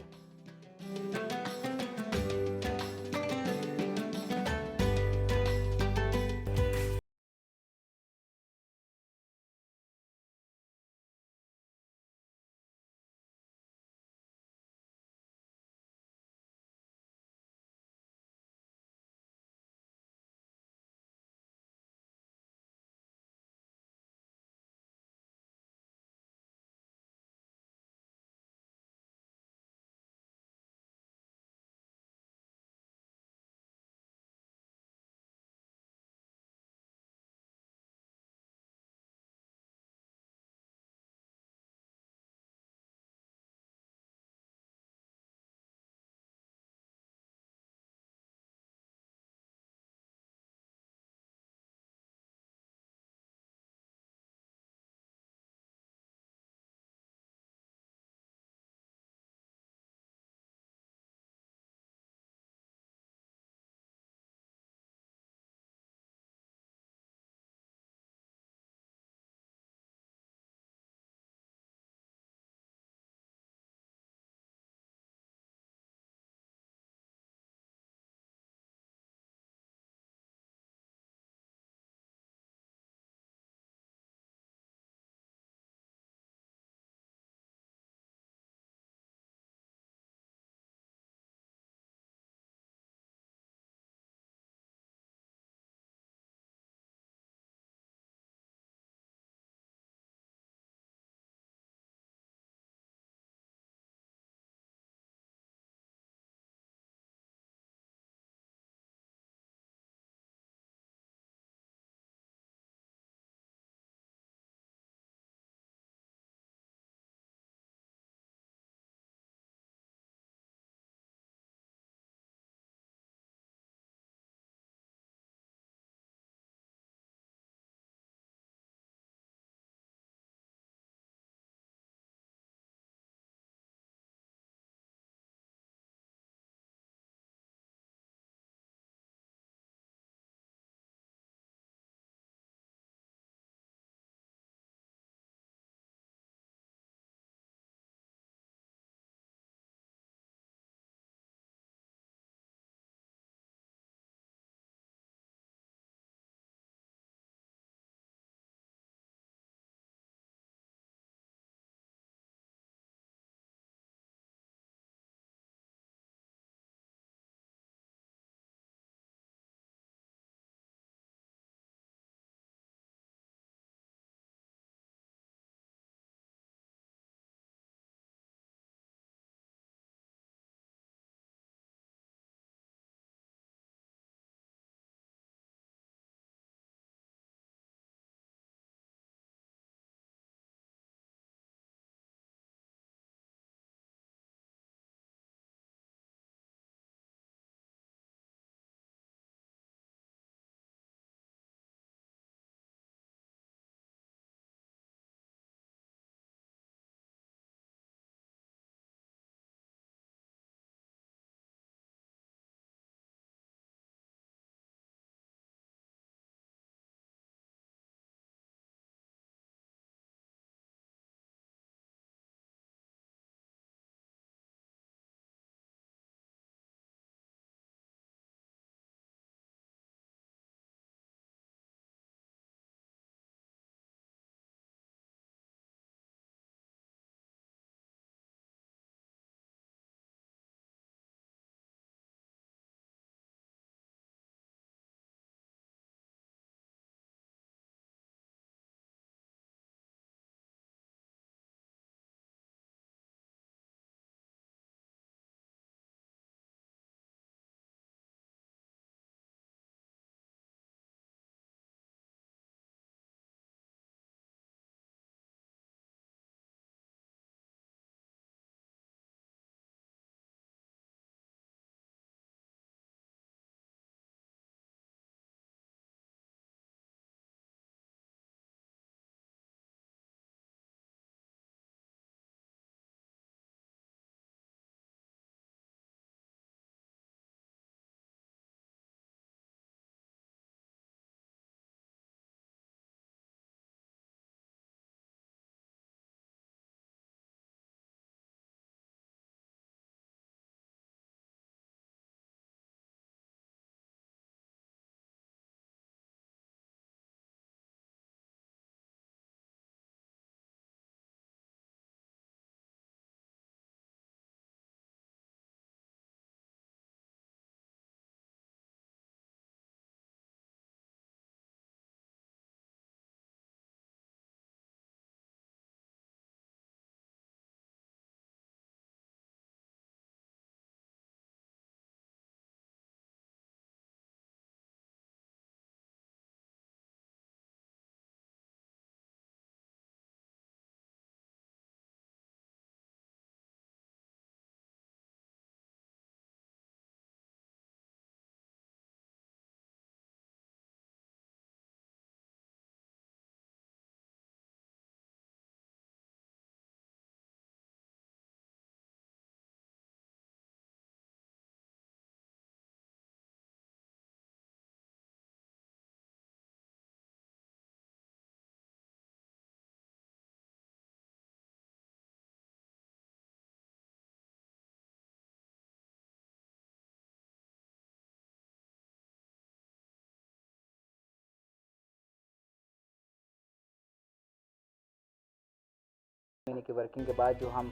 مہینے کی ورکنگ کے بعد جو ہم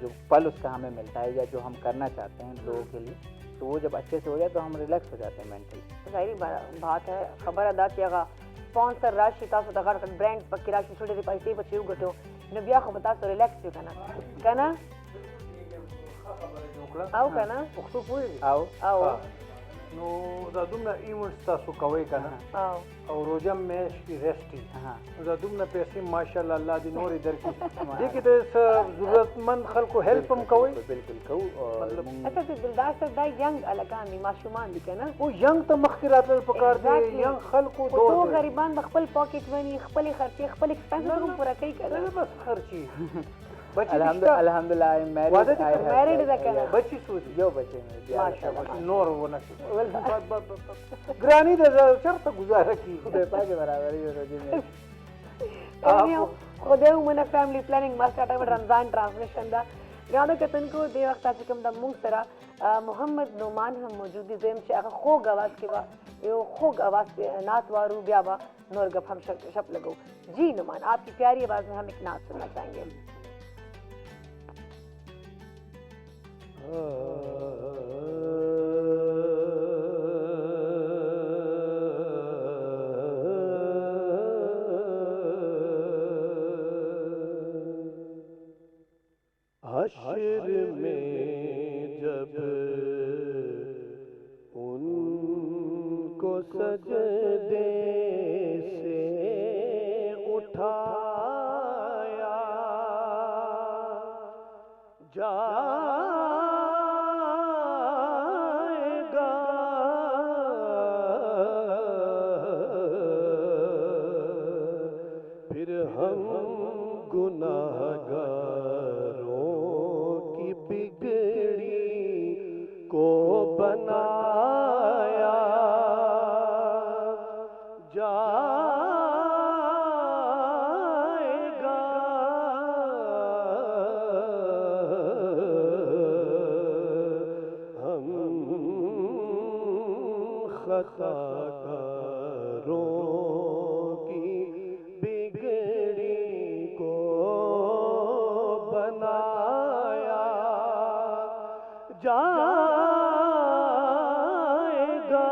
جو پل اس کا ہمیں ملتا ہے یا جو ہم کرنا چاہتے ہیں لوگوں کے لیے، تو وہ جب اچھے سے ہو جائے تو ہم ریلیکس ہو جاتے ہیں مینٹلی. ظاہری بات ہے. خبر ادا کیغه سپانسر راشي تاسو د غړ برانډ پکې راشي څو ډېرې پیسې بچي وګټو نو بیا خو به تاسو ریلیکس یو کنه او کنه پښتو پوهېږي او نو دا دومره ایونټس تاسو کوئ که نه او روژه میاشت کې ریسټ وي نو دا دومره پیسې ماشاءالله الله دې نورې درکړي. دې کې د څه ضرورتمند خلکو هیلپ هم کوئ. بالکل کوو. اچھا چې دلدار صاحب دا ینګ هلکان دي ماشومان دي که نه او ینګ ته مخکې راتلل پکار دی. ینګ خلکو خو ټول غریبان به خپل پاکټ وني خپلې خرچې خپل ایکسپنسز هم پوره کوي که نه بس خرچي الحمدللہ آئی ایم میرڈ ده که نه بچی څو دي؟ یو بچی ماشاءالله نور ونه ګرانی ده چېرته ګزاره کېږي. خدای پاک برابر یو روزي خدای ومنه فیملی پلاننګ ما سټارټ رمضان ټرانسلیشن دا یاد کتونکو دې وخت تاسو کوم د مونږ سره محمد نعمان هم موجود دي زم چې هغه خوږ اواز کې با یو خوږ اواز پہ نعت وارو بیا با نور گپ ہم شپ لگو. جی نعمان آپ کی پیاری آواز میں ہم ایک نعت سننا چاہیں گے. حشر میں جب ان کو سجدے سے اٹھایا جائے گا پھر ہم گناہگار کو بنایا جائے گا ہم خطا کاروں کی بگڑی کو بنایا جائے گا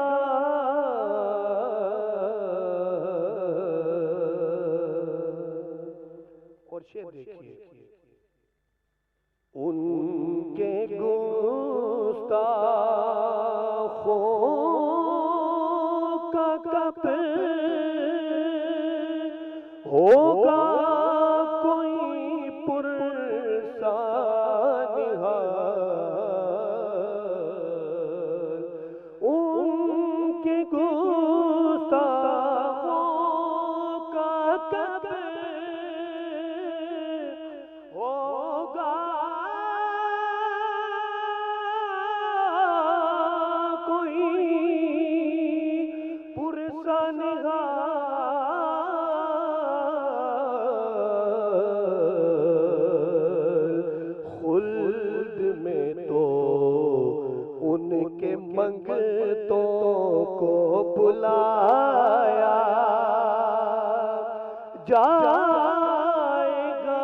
اور شعر دیکھیے ان کے گستاخوں کا کب ہوگا کوئی پرسان حال ان کے گستاخوں کا کب ہوگا کوئی پرسان حال خلد میں تو ان کے منگتوں کو بلایا جائے گا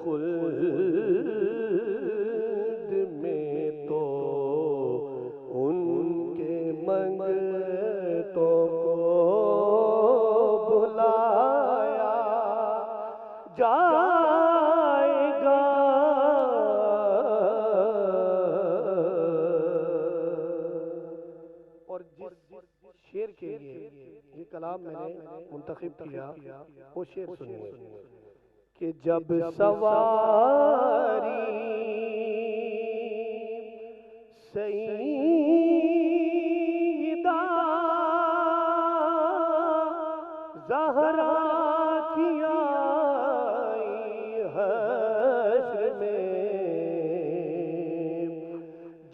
خلد میں تو ان کے منگتوں کو بلایا جائے گا اور جس شعر کے لیے یہ کلام میں نے منتخب کیا وہ شعر سنیے کہ جب سواری سیدہ زہرا کی آئی حشر میں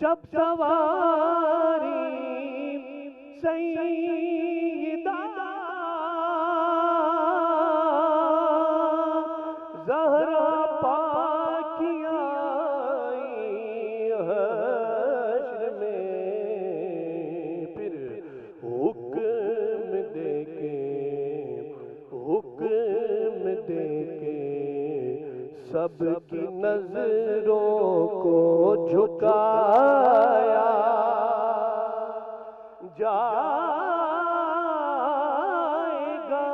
جب سواری سیدہ زہرا پاک کی آئی حشر میں پھر حکم سب کی نظروں کو جھکایا جائے گا،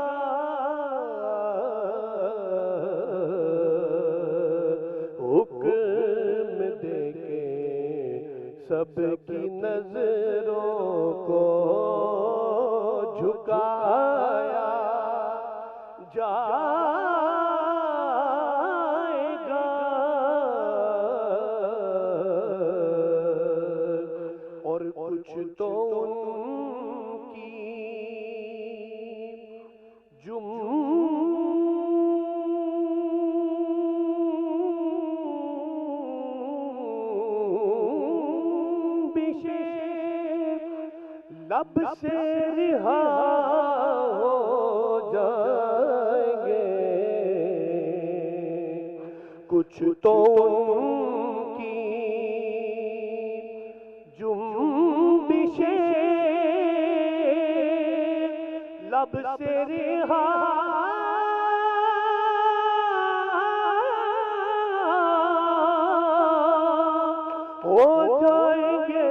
حکم دے کے سب کی نظروں کو جھکایا جائے گا، اور کچھ تو ان کی جنبشیں لب سے رہا ہو جائیں گے، کچھ تو ان کی جنبشیں لب سے رہا ہو جائیں گے،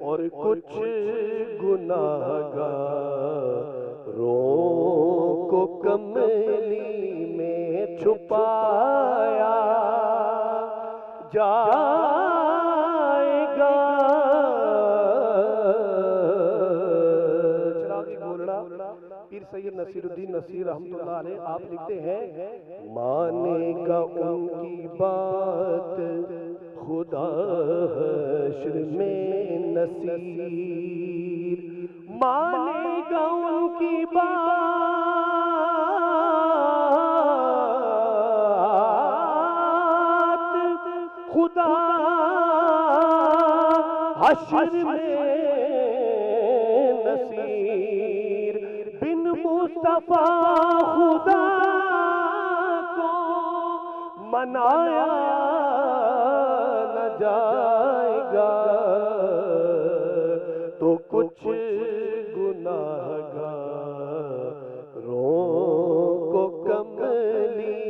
اور کچھ گناہگاروں کو کملی میں چھپایا جائے گا۔ چراغی گولڑا پیر سید نصیر الدین نصیر رحمۃ اللہ علیہ آپ لکھتے ہیں، مانے گا ان کی بات خدا حشر میں نصیر، مانے گا ان کی بات خدا حشر میں نصیر، بن مصطفیٰ خدا کو منایا نہ جائے گا، تو کچھ گناہگاروں کو کملی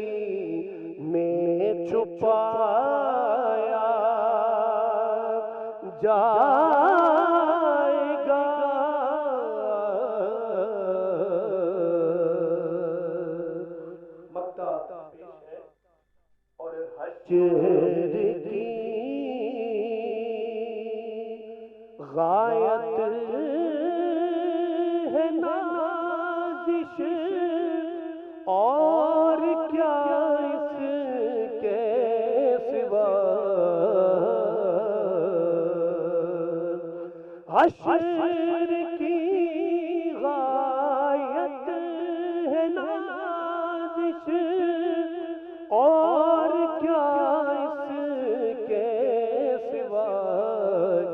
میں چھپایا جائے گا۔ مکہ اور حشر کی غایت ہے نازش، اور کیا اس کے سوا، حشر کی غایت ہے نازش، اور کیا اس کے سوا،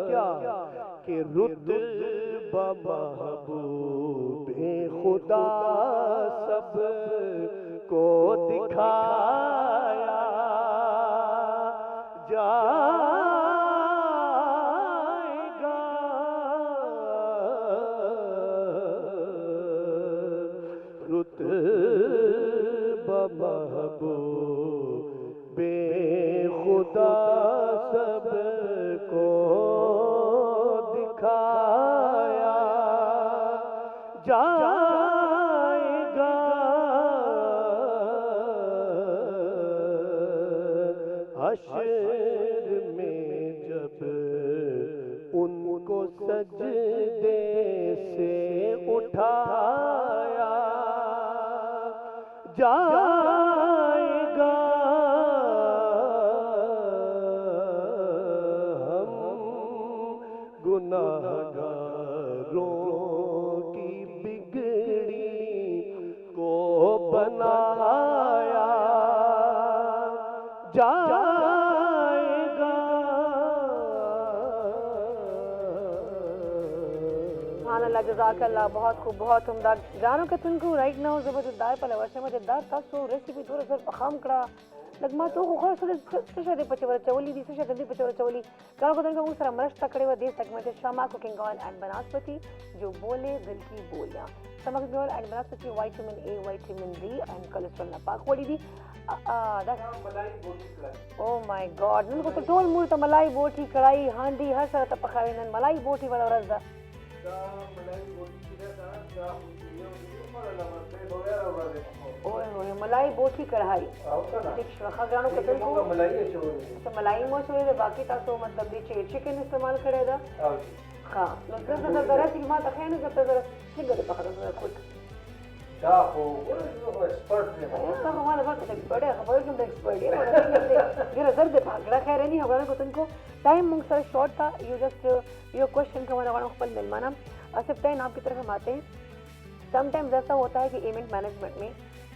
کیا کہ رتبہ محبوب خدا سب کو دکھایا جائے گا، رتبہ محبوب خدا سب کو دکھایا جائے گا، حشر میں جب ان کو سجدے سے اٹھایا جائے گا، ہم گناہگاروں کی بگڑی کو بنایا جائے گا۔ سبحان اللہ، جزاک اللہ، بہت خوب، بہت عمدہ گانو که تونکو رایٹ ناو زبردار پله ورشه مددار تاسو ریسیپي ټوله زر پخام کړه لګما ته خو څه شی دی په چې ورچولي دي څه شی دی په چې ورچولي ګرانو کتونکو موږ سره مرسته کړې وه دې سیګمنټ کې شمع کوکنګ آئل اینڈ بناسپتی جو بولے دل کی بولیاں Shama cooking oil and banaspati vitamin A vitamin D and cholesterol نه پاک وړي دي او مای ګاډ نن خو ته ټول موږ ته ملای بوټي کړای هانډي هر سره ته پخاوي نن ملای بوټي ولا ورځ ده اوه اوه ملای بوټي کړای ٹھیک شو ګرانو کتونکو ملای مو شوې ده باقي تاسو مطلب دې چې چکن استعمال کړی دا ها نو څه دا راځي ما ته خینه چې ته څنګه دې پخاوي نو کوټ دا خو ایکسپرټ دی دا خو مالا باندې ایکسپرټ دی خبرې کوم د ایکسپرټ دی ډېر زر دې پاګړه خیر نه هغه کو تنکو ټائم موږ سره شارٹ تھا یو جسٹ یو کوشچن کا ہمارا خپل ملمانہ آصف ٹائم آپ کی طرف ہم آتے ہیں سم ٹائمز ایسا ہوتا ہے کہ ایونٹ مینجمنٹ میں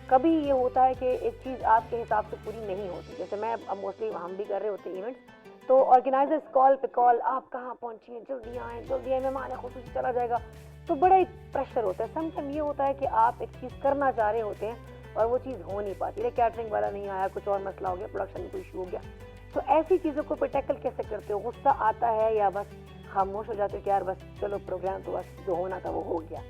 کبھی یہ ہوتا ہے کہ ایک چیز آپ کے حساب سے پوری نہیں ہوتی جیسے میں اب موسٹلی ہم بھی کر رہے ہوتے ہیں ایونٹس تو آرگنائزرس کال پہ کال آپ کہاں پہنچی ہیں جلدی آئیں مہمان خصوصی چلا جائے گا تو بڑا ایک پریشر ہوتا ہے سم ٹائم یہ ہوتا ہے کہ آپ ایک چیز کرنا چاہ رہے ہوتے ہیں اور وہ چیز ہو نہیں پاتی کیٹرنگ والا نہیں آیا کچھ اور مسئلہ ہو گیا پروڈکشن میں کوئی ایشو ہو گیا تو ایسی چیزوں کو پہ ٹیکل کیسے کرتے ہو غصہ آتا ہے یا بس خاموش ہو جاتے ہو کہ یار بس چلو پروگرام تو بس جو ہونا تھا وہ ہو گیا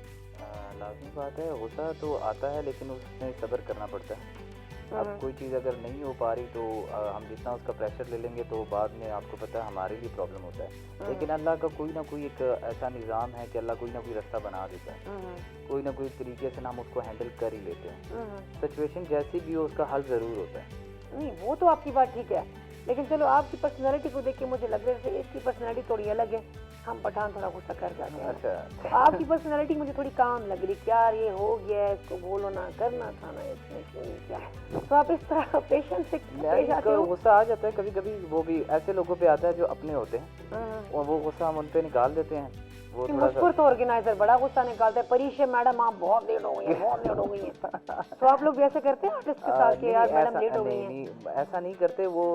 لازمی بات ہے غصہ تو آتا ہے لیکن اس میں صبر کرنا پڑتا ہے اب کوئی چیز اگر نہیں ہو پا رہی تو ہم جتنا اس کا پریشر لے لیں گے تو بعد میں آپ کو پتہ ہے ہمارے لیے پرابلم ہوتا ہے لیکن اللہ کا کوئی نہ کوئی ایک ایسا نظام ہے کہ اللہ کوئی نہ کوئی رستہ بنا دیتا ہے کوئی نہ کوئی طریقے سے ہم اس کو ہینڈل کر ہی لیتے ہیں سچویشن جیسی بھی ہو اس کا حل ضرور ہوتا ہے نہیں وہ تو آپ کی بات ٹھیک ہے لیکن چلو آپ کی پرسنالٹی کو دیکھ کے مجھے لگ رہا ہے اس کی پرسنالٹی تھوڑی الگ ہے ہم پٹھان تھوڑا غصہ کر جاتے ہیں اچھا آپ کی پرسنالٹی مجھے تھوڑی کام لگ رہی کہ یار یہ ہو گیا ہے اس کو بولو نہ کرنا تھا نا اس میں کیوں نہیں کیا تو آپ اس طرح پیشنس سے پیش آتے ہو غصہ آ جاتا ہے کبھی کبھی وہ بھی ایسے لوگوں پہ آتا ہے جو اپنے ہوتے ہیں اور وہ غصہ ہم ان پہ نکال دیتے ہیں مجھ پر تو آرگنائزر بڑا غصہ نکالتا ہے پریش میڈم آپ بہت لیٹ ہو گئی ہیں بہت لیٹ ہو گئی ہیں تو آپ لوگ بھی ایسے کرتے ہیں آرٹسٹ کے ساتھ کہ یار میڈم لیٹ ہو گئی ہیں ایسا نہیں کرتے وہ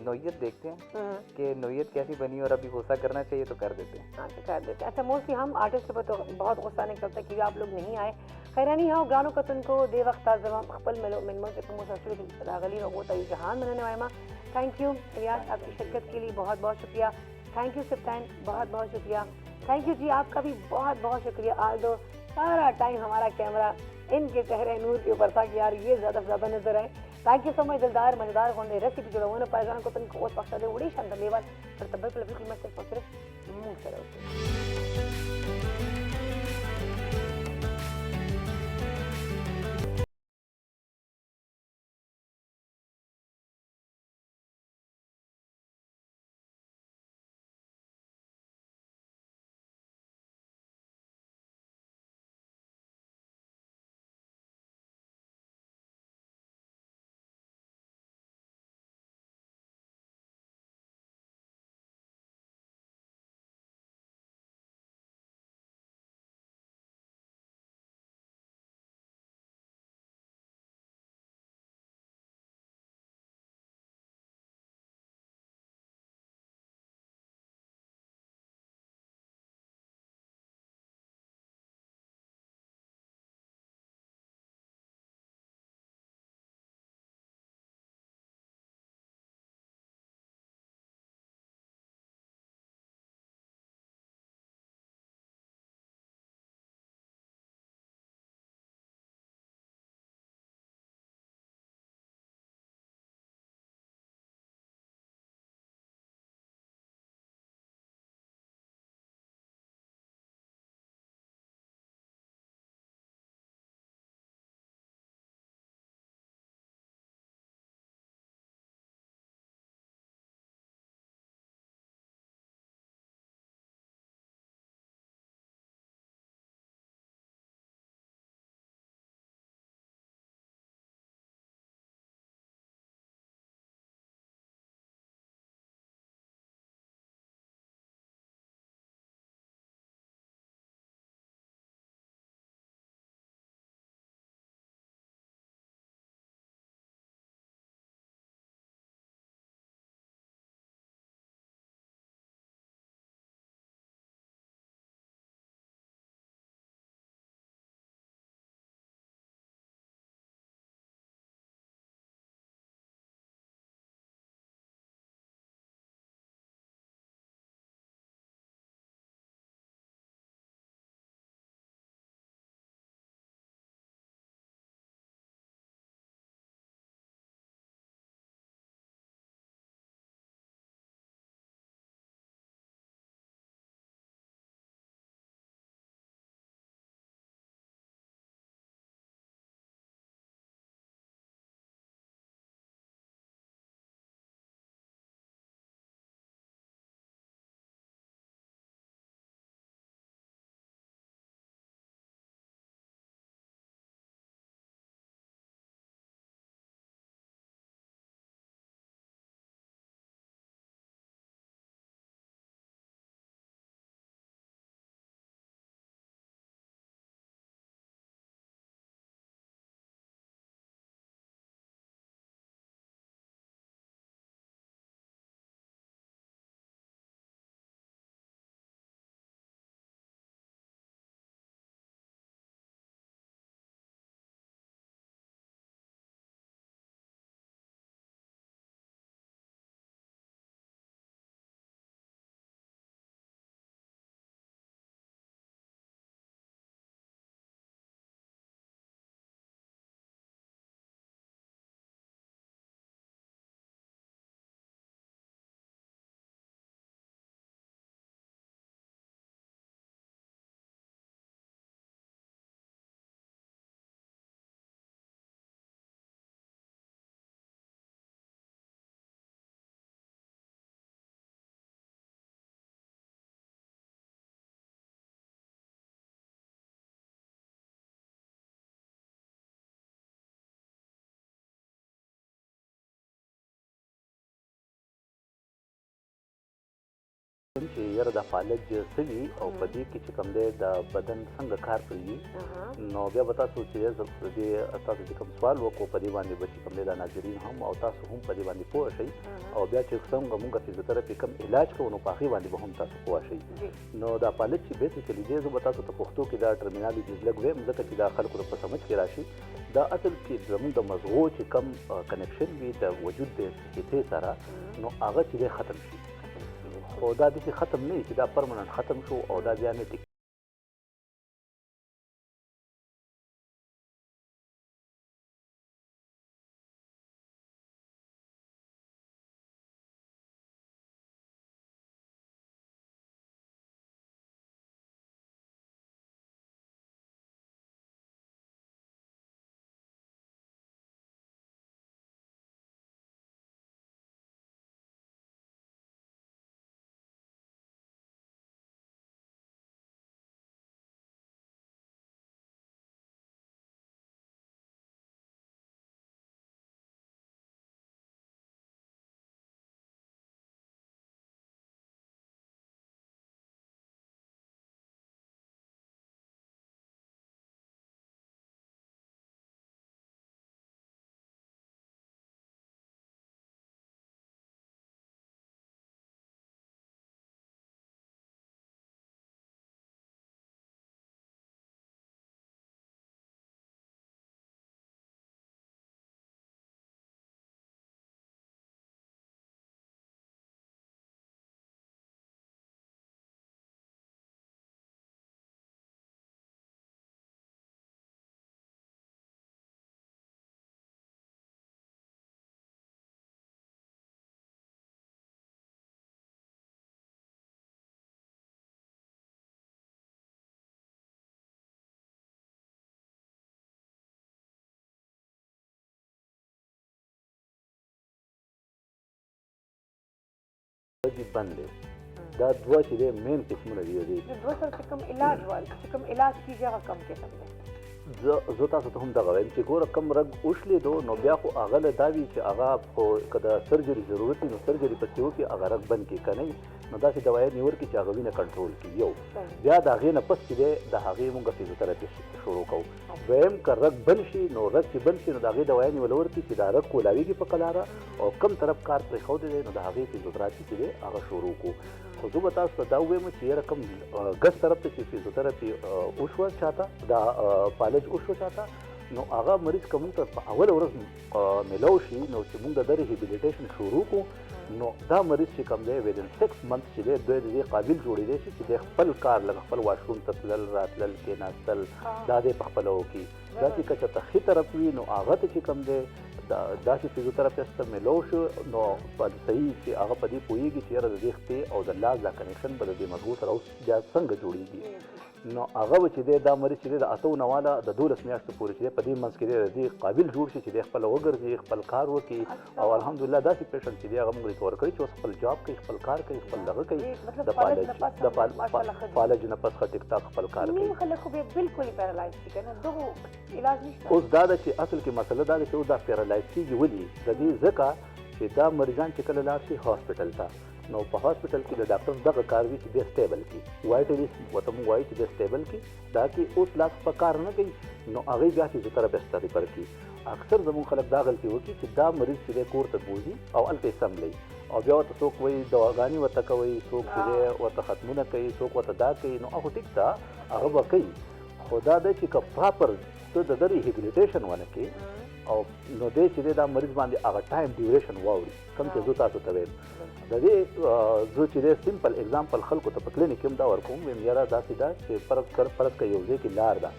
نوعیت دیکھتے ہیں کہ نوعیت کیسی بنی اور ابھی غصہ کرنا چاہیے تو کر دیتے ہیں ہاں تو کر دیتے ہیں اچھا موسٹلی ہم آرٹسٹ پر تو بہت غصہ نکلتا ہے کہ آپ لوگ نہیں آئے خیرانی ہاں گانوں کا تن کو دے وقت زمان خپل من سے مسافر راغلی ہوتا ہے جہان مننے وائما تھینک یو ریاض آپ کی شرکت کے لیے بہت بہت شکریہ تھینک یو سپتین بہت بہت شکریہ تھینک یو جی آپ کا بھی بہت بہت شکریہ آل دو سارا ٹائم ہمارا کیمرہ ان کے چہرے نور کے اوپر تھا کہ یار یہ زیادہ سے زیادہ نظر آئے تھینک یو سو مچ دلدار مزیدار ہونے ریسیپی جو ہونے پائے کو تن کو اس وقت دے اڑی شان دھنیواد پر تبر پر بالکل میں صرف منہ سے رہو چې یاره دا فالج څه وي او په دې کې چې کوم دی د بدن څنګه کار کوي نو بیا به تاسو چې زه د دې تاسو چې کوم سوال وکړو په دې باندې به چې کوم دی دا ناظرین هم او تاسو هم په دې باندې پوه شئ او بیا چې څنګه مونږ فزیوتراپي کوم علاج کوو نو په هغې باندې به هم تاسو پوه شئ نو دا فالج چې بیسیکلي دی زه به تاسو ته پښتو کې دا ټرمینالوجیز لږ ویم ځکه چې دا خلکو ته په سمجھ کې راشي دا اصل کې زموږ د مغزو چې کم کنیکشن وي د وجود د حصې سره نو هغه چې دی ختم شي خو دا داسې ختم نه وي چې دا پرمننټ ختم شو او دا بیا نه ټیک بند دی دا دوه چې دی مین قسمونه دي د دوه سره چې کوم علاج وایي چې کوم علاج کیږي هغه کم قسم دی زه تاسو ته هم دغه وایم چې ګوره کم رګ وشلېدو نو بیا خو هغه له دا وي چې هغه خو که د سرجري ضرورت وي نو سرجري پسې وکړي هغه رګ بند کړي که نه نو داسې دوایانې ورکړي چې هغه وینه کنټرول کړي یو بیا د هغې نه پس چې دی د هغې مونږ فزیوتراپي شروع کوو دویم که رګ بند شي نو رګ چې بند شي نو د هغې دوایانې ول ورکړي چې دا رګ کولاویږي په قلاره او کم طرف کار پرېښودی دی نو د هغې فزیوتراپي چې دی هغه شروع کړو خو زه به تاسو ته دا ووایم چې یاره کوم ګس طرف ته چې فزیوتراپي وشوه چاته دا فالج وشوه چاته نو هغه مریض که مونږ ته په اوله ورځ میلاو شي نو چې مونږ د ده ریهیبلیټیشن شروع کړو نو دا مریض چې کوم دی ودن 6 منث چې دی دوی د دې قابل جوړېدی شي چې د خپل کار لکه خپل واشروم ته تلل راتلل کېناستل دا دی په خپله وکړي داسې که چېرته ښي طرف وي نو هغه ته چې کوم دی داسې فزیوتراپیست ته میلاو شو نو په صحیح چې هغه په دې پوهېږي چې یاره د دې خپې او د لاس دا کنیکشن به د دې مغزو سره اوس بیا څنګه جوړېږي نو هغه به چې دی دا مریض چې دی د 8 نه واله د 12 میاشتو پورې چې دی په دې منځ کې دی د دې قابل جوړ شي چې دی خپله وګرځي خپل کار وکړي او الحمدلله داسې پیشنټ چې دی هغه موږ ریکور کړي چې اوس خپل جاب کوي خپل کار کوي خپل دغه کوي د فالج نه پس ښه ټیک ټاک خپل کار کوي خلک خو بیا بالکل پیرالایز شي که نه دغو علاج نشته اوس دا ده چې اصل کې مسله دا ده چې اوس دا پیرالایز کېږي ولې د دې ځکه چې دا مریضان چې کله لاړ شي هاسپټل ته نو په هاسپټل کې د ډاکټر دغه کار وي چې دی سټیبل کړي وایټلیس ورته موږ وایو چې دی سټیبل کړي دا کې اوس لاس په کار نه کوي نو هغې بیا فزیوتراپیسټ ته ریفر کړي اکثر زموږ خلک دا غلطي وکړي چې دا مریض چې دی کور ته بوځي او هلته یې سملوي او بیا ورته څوک وایي دواګانې ورته کوئ څوک چې دی ورته ختمونه کوي څوک ورته دا کوي نو هغه ټیک ده هغه به کوي خو دا دی چې که پراپر ته د ده ریهیبلیټیشن ونه کړې او نو دی چې دی دا مریض باندې هغه ټایم ډیوریشن واوړي کوم چې زه تاسو ته وایم د دې زه چې دی سمپل اګزامپل خلکو ته په کلینیک کې هم دا ورکوم ویم یاره داسې ده چې فرض که یو ځای کې لار ده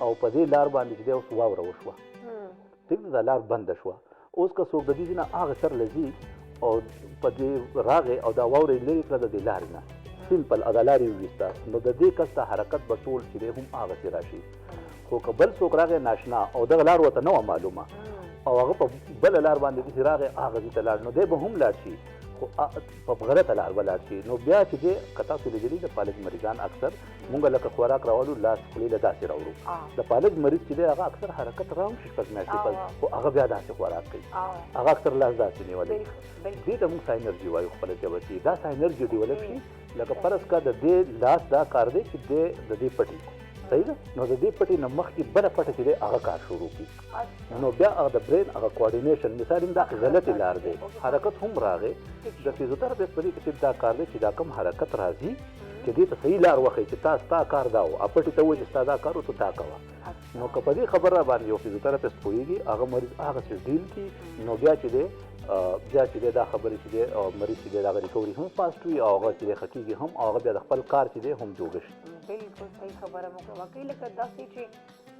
او په دې لار باندې چې دی اوس واوره وشوه ټیک ده دا لار بنده شوه اوس که څوک د دې ځای نه هغه سر له ځي او په دې راغې او دا واوره یې لرې کړه د دې لارې نه سمپل او دا لارې وویسته نو د دې کس ته حرکت به ټول چې دی هم هغسې راشي خو که بل څوک راغی ناشنا او دغه لار ورته نه وه معلومه او هغه په بله لار باندې داسې راغی هغه ځای ته لاړ نو دی به هم لاړ شي خو په غلطه لار ولاړ شي. نو بیا چې دی که تاسو لیدلي د فالج مریضان اکثر مونږ لکه خوراک راولو لاس خولې له داسې راوړو. د فالج مریض چې دی هغه اکثر حرکت راهم شي شپږ میاشتې پس، خو هغه بیا داسې خوراک کوي، هغه اکثر لاس داسې نیولی. دې ته مونږ ساینرجي وایو خپله ژبه کې. دا ساینرجي ډیولپ شي لکه فرض کا د دې لاس دا کار دی چې دی د دې پټي صحیح ده، نو د دې پټي نه مخکې بله پټه چې دی هغه کار شروع کړي. نو بیا هغه د برین هغه کوارډینیشن مثال دا غلطې لار دی، حرکت هم راغی. د فزیوتراپیسټ په دې کې دا کار دی چې دا کم حرکت راځي چې دې ته صحیح لار وښیي چې تا ستا کار دا و، پټي ته وایي چې ستا دا کار و ته دا کوه. نو که په دې خبره باندې یو فزیوتراپیسټ پوهېږي هغه مریض هغسې ډیل کړي، نو بیا چې دی بیا چې دی دا خبرې چې دی مریض چې دی د هغه ریکوري هم فاسټ وي او هغه چې دی ښه کېږي هم، او هغه بیا د خپل کار چې دی هم جوګه شي. بالکل صحیح خبره مو کړه. واقعي لکه داسې چې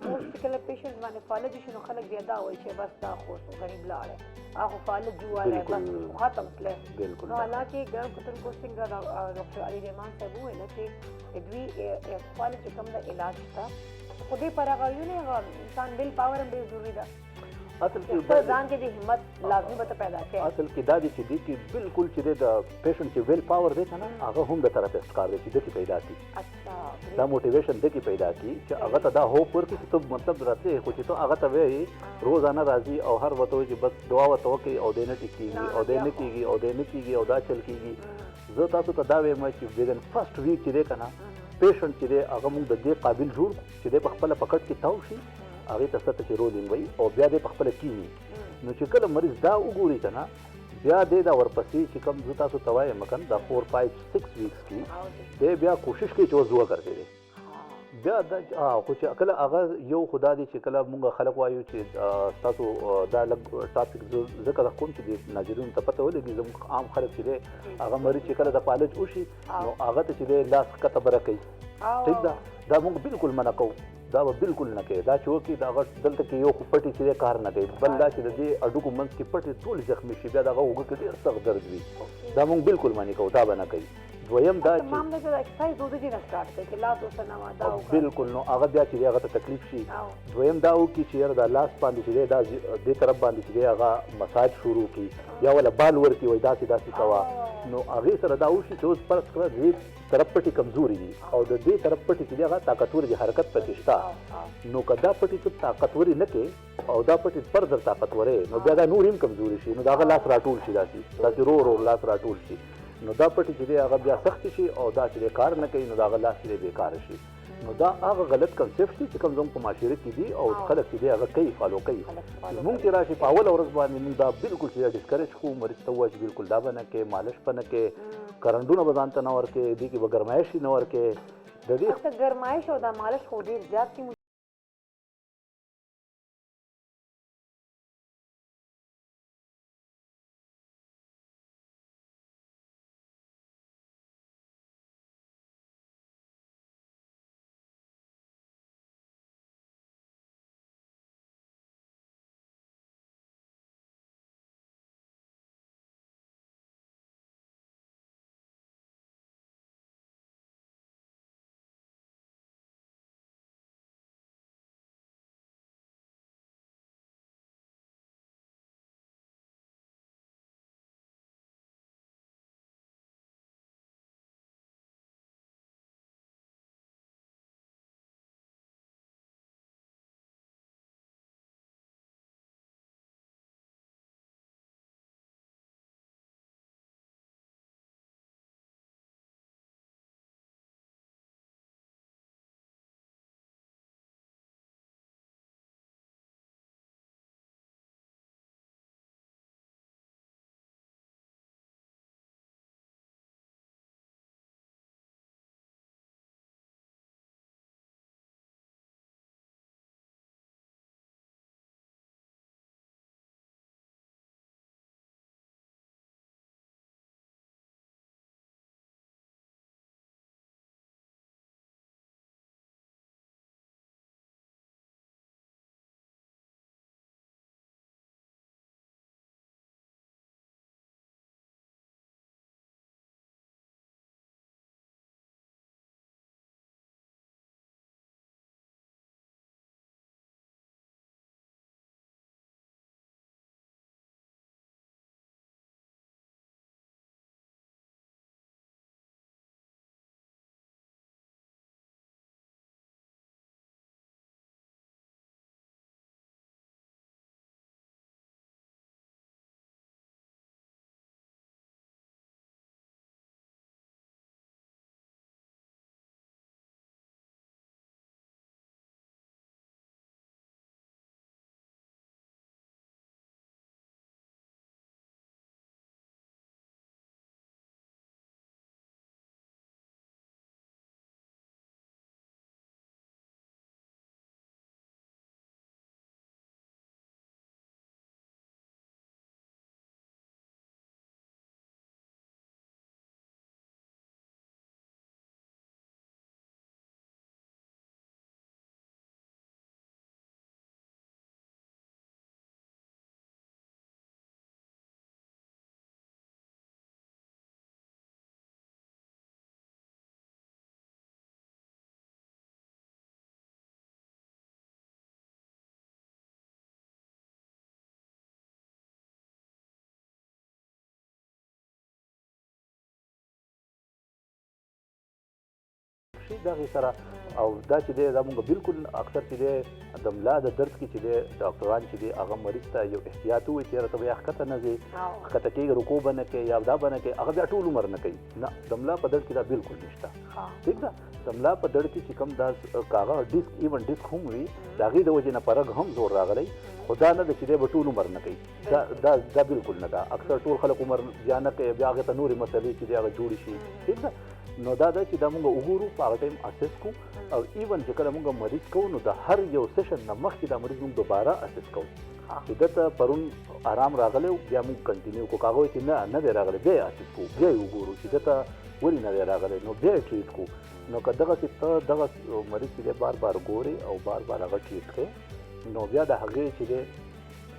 موږ چې کله پیشنټ باندې فالج شي نو خلک بیا دا وایي چې بس دا خو غریب لاړی هغه فالج جوالی بس ختم تللی. بالکل. نو حالانکې ګرم کتونکو څنګه ډاکټر علي رحمان صاحب وویله چې دوی فالج چې کوم د علاج شته خو دې پر هغه یو نه هغه انسان ویل پاور هم ډېر ضروري ده. اصل خپل ځان کې د همت لازمي به ته پیدا کړې. اصل کې دا دی چې دې کې بالکل چې د پیشنټ چې ویل پاور دی که نه هغه هم د تراپیسټ کار دی چې دې کې پیدا کړي. اچھا دا موټیویشن دې کې پیدا کړي چې هغه ته دا هوپ ورکړي چې ته مطلب راتلې خو چې ته هغه ته وایي روزانه راځي او هر وخت وایي چې بس دعا ورته وکړي او دی نه ټیک کېږي او دی نه کېږي او دی نه کېږي او دا چل کېږي. زه تاسو ته دا وایم چې ودن فرسټ ویک چې دی که نه پیشنټ چې دی هغه موږ د دې قابل جوړ چې دی په خپله پکټ کې تاو شي، هغې ته سطح چې رولینګ وایي او بیا دی په خپله کېږي. نو چې کله مریض دا وګوري که نه بیا دی دا ورپسې چې کوم زه تاسو ته وایم که نه دا 4 5 6 ویکس کې دی بیا کوشش کوي چې اوس زوه ګرځې دی بیا دا خو چې کله هغه یو خدا دی چې کله مونږ خلک وایو چې تاسو دا لږ ټاپک ځکه د کوم چې د ناظرینو ته پته ولګي زموږ عام خلک چې دی هغه مریض چې کله د فالج وشي نو هغه ته چې دی لاس ښکته بره کوي. ټیک ده، دا مونږ بالکل منع کوو، دا به بالکل نه کوي. دا چې وکړي دا هغه دلته کې یو خو پټي چې دی کار نه کوي، بل دا چې د دې هډوکو منځ کې پټي ټول زخمي شي بیا د هغه اوږه کې ډېر سخت درد وي، دا مونږ بالکل منع کوو، دا به نه کوي. دویم دا چې بالکل نو هغه بیا چې دی هغه ته تکلیف شي. دویم دا وکړي چې یاره دا لاس باندې چې دی دا دې طرف باندې چې دی هغه مساج شروع کړي یا ولا بال ورکړي وایي داسې داسې کوه. نو هغې سره دا وشي چې اوس فرض کړه دې طرف پټي کمزوري دي او د دې طرف پټي چې دی هغه طاقتور دي، حرکت پکې شته. نو که دا پټي ته طاقتوري نه کوي او دا پټي فردر طاقتورې نو بیا دا نور هم کمزوري شي، نو د هغه لاس راټول شي، داسې رو لاس راټول شي. نو دا پټي چې دی هغه بیا سخت شي او دا چې دی کار نه کوي نو د هغه لاس چې دی بېکاره شي. نو دا هغه غلط کنسپټ دی چې کوم زموږ په معاشره کې دي او خلک چې دی هغه کوي فالو کوي. مونږ چې راشي په اوله ورځ باندې مونږ دا بالکل چې ډسکریج کوو مریض ته ووایو چې بالکل دا به نه کوې، مالش به نه کوې، کرنټونه به ځان ته نه ورکوې، دې کې به ګرمایش نه ورکوې. د دې ګرمایش او دا مالش خو ډېر زیات شي دغې سره او دا چې دی دا مونږ بالکل اکثر چې دی د ملا د درد کې چې دی ډاکټران چې دی هغه مریض ته یو احتیاط ووایي چې یاره ته بیا ښکته نه ځې ښکته کېږي رکوع به نه کوې یا دا به نه کوې هغه بیا ټول عمر نه کوي نه د ملا په درد کې دا بالکل نشته ټیک ده د ملا په درد کې چې کوم دا کاغه ډیسک ایون ډیسک هم وي د هغې د وجې نه په رګ هم زور راغلی خو دا نه ده چې دی به ټول عمر نه کوي دا بالکل نه ده اکثر ټول خلک عمر بیا نه کوي بیا هغې ته نورې مسلې چې دی هغه جوړې شي ټیک ده نو دا ده چې دا مونږ وګورو په هغه ټایم اسس کوو او ایون چې کله مونږ مریض کوو نو د هر یو سیشن نه مخکې دا مریض مونږ دوباره اسس کوو چې دته پرون آرام راغلی بیا مونږ کنټینیو کوو هغه وایي چې نه دی راغلی بیا یې اسس کوو بیا یې وګورو چې دته ولې نه دی راغلی نو بیا یې ټریټ کوو نو که دغسې ته دغه مریض چې دی بار بار ګورې او بار بار هغه ټریټ کوې نو بیا د هغې چې دی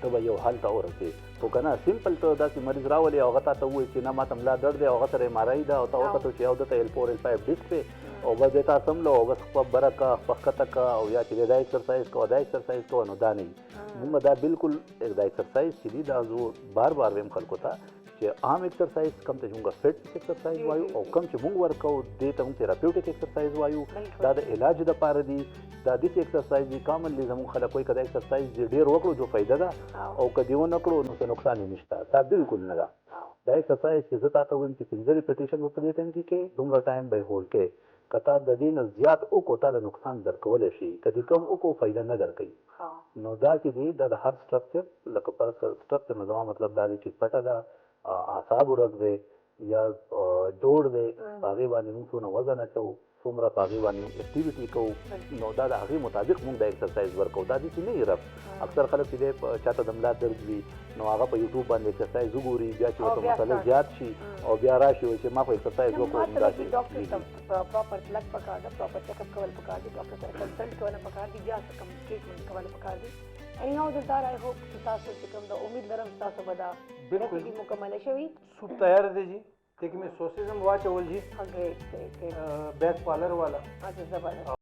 ته به یو حل ته ورسې خو که نه سمپل ته داسې مریض راولې او هغه تا ته ووایي چې نه ما ته ملا درد دی او هغه سره ایم آر آی ده او ته وکتل چې یو دته L4 L5 ډیسک دی او بس دی تا سمله او بس خپه بره که خپه ښکته که او یا چې دی دا ایکسرسایز کوه دا ایکسرسایز کوه نو دا نه وي مونږ دا بالکل دا ایکسرسایز چې دي دا زه بار بار ویم خلکو ته چې عام ایکسرسایز کم ته مونږ فټنس ایکسرسایز وایو او کم چې مونږ ورکوو دې ته مونږ تھراپیوټک ایکسرسایز وایو دا د علاج دپاره دي دا داسې ایکسرسایز دي کامنلی زموږ خلک وایي که دا ایکسرسایز دې ډېر وکړو جو فایده ده او که دې ونه کړو نو څه نقصان یې نشته دا بالکل نه ده دا ایکسرسایز چې زه تا ته وایم چې 15 ریپیټیشن به په دې ټایم کې کوې دومره ټایم به یې هولډ کوې که تا د دې نه زیات وکړو تا د نقصان درکولی شي که دې کم وکړو فایده نه درکوي نو دا چې دی دا د هر سټرکچر لکه پر سټرکچر نو زما مطلب دا دی چې پټه ده اعصاب ورک دی یا جوړ دی په هغې باندې موږ څونه وزن اچوو څومره په هغې باندې اکټیویټي کوو نو دا د هغې مطابق موږ دا ایکسرسایز ورکوو دا داسې نه وي رب اکثر خلک چې دی چاته د ملا درد وي نو هغه په یوټیوب باندې ایکسرسایز وګوري بیا چې ورته مسله زیات شي او بیا راشي وایي چې ما خو ایکسرسایز وکړو داسې پراپر بلډ پکار ده پراپر چیک اپ کول پکار دي ډاکټر سره کنسلټ کول پکار دي بیا کوم ټریټمنټ کول پکار دي اینی هاو دلدار آئی ہوپ چې تاسو چې کوم د امید لرم تاسو به دا ریسیپي مکمله شوي سوپ تیار دی جی دیکھ میں سوسز ہم واچ اول جی گریٹ گریٹ بیک پارلر والا اچھا زبردست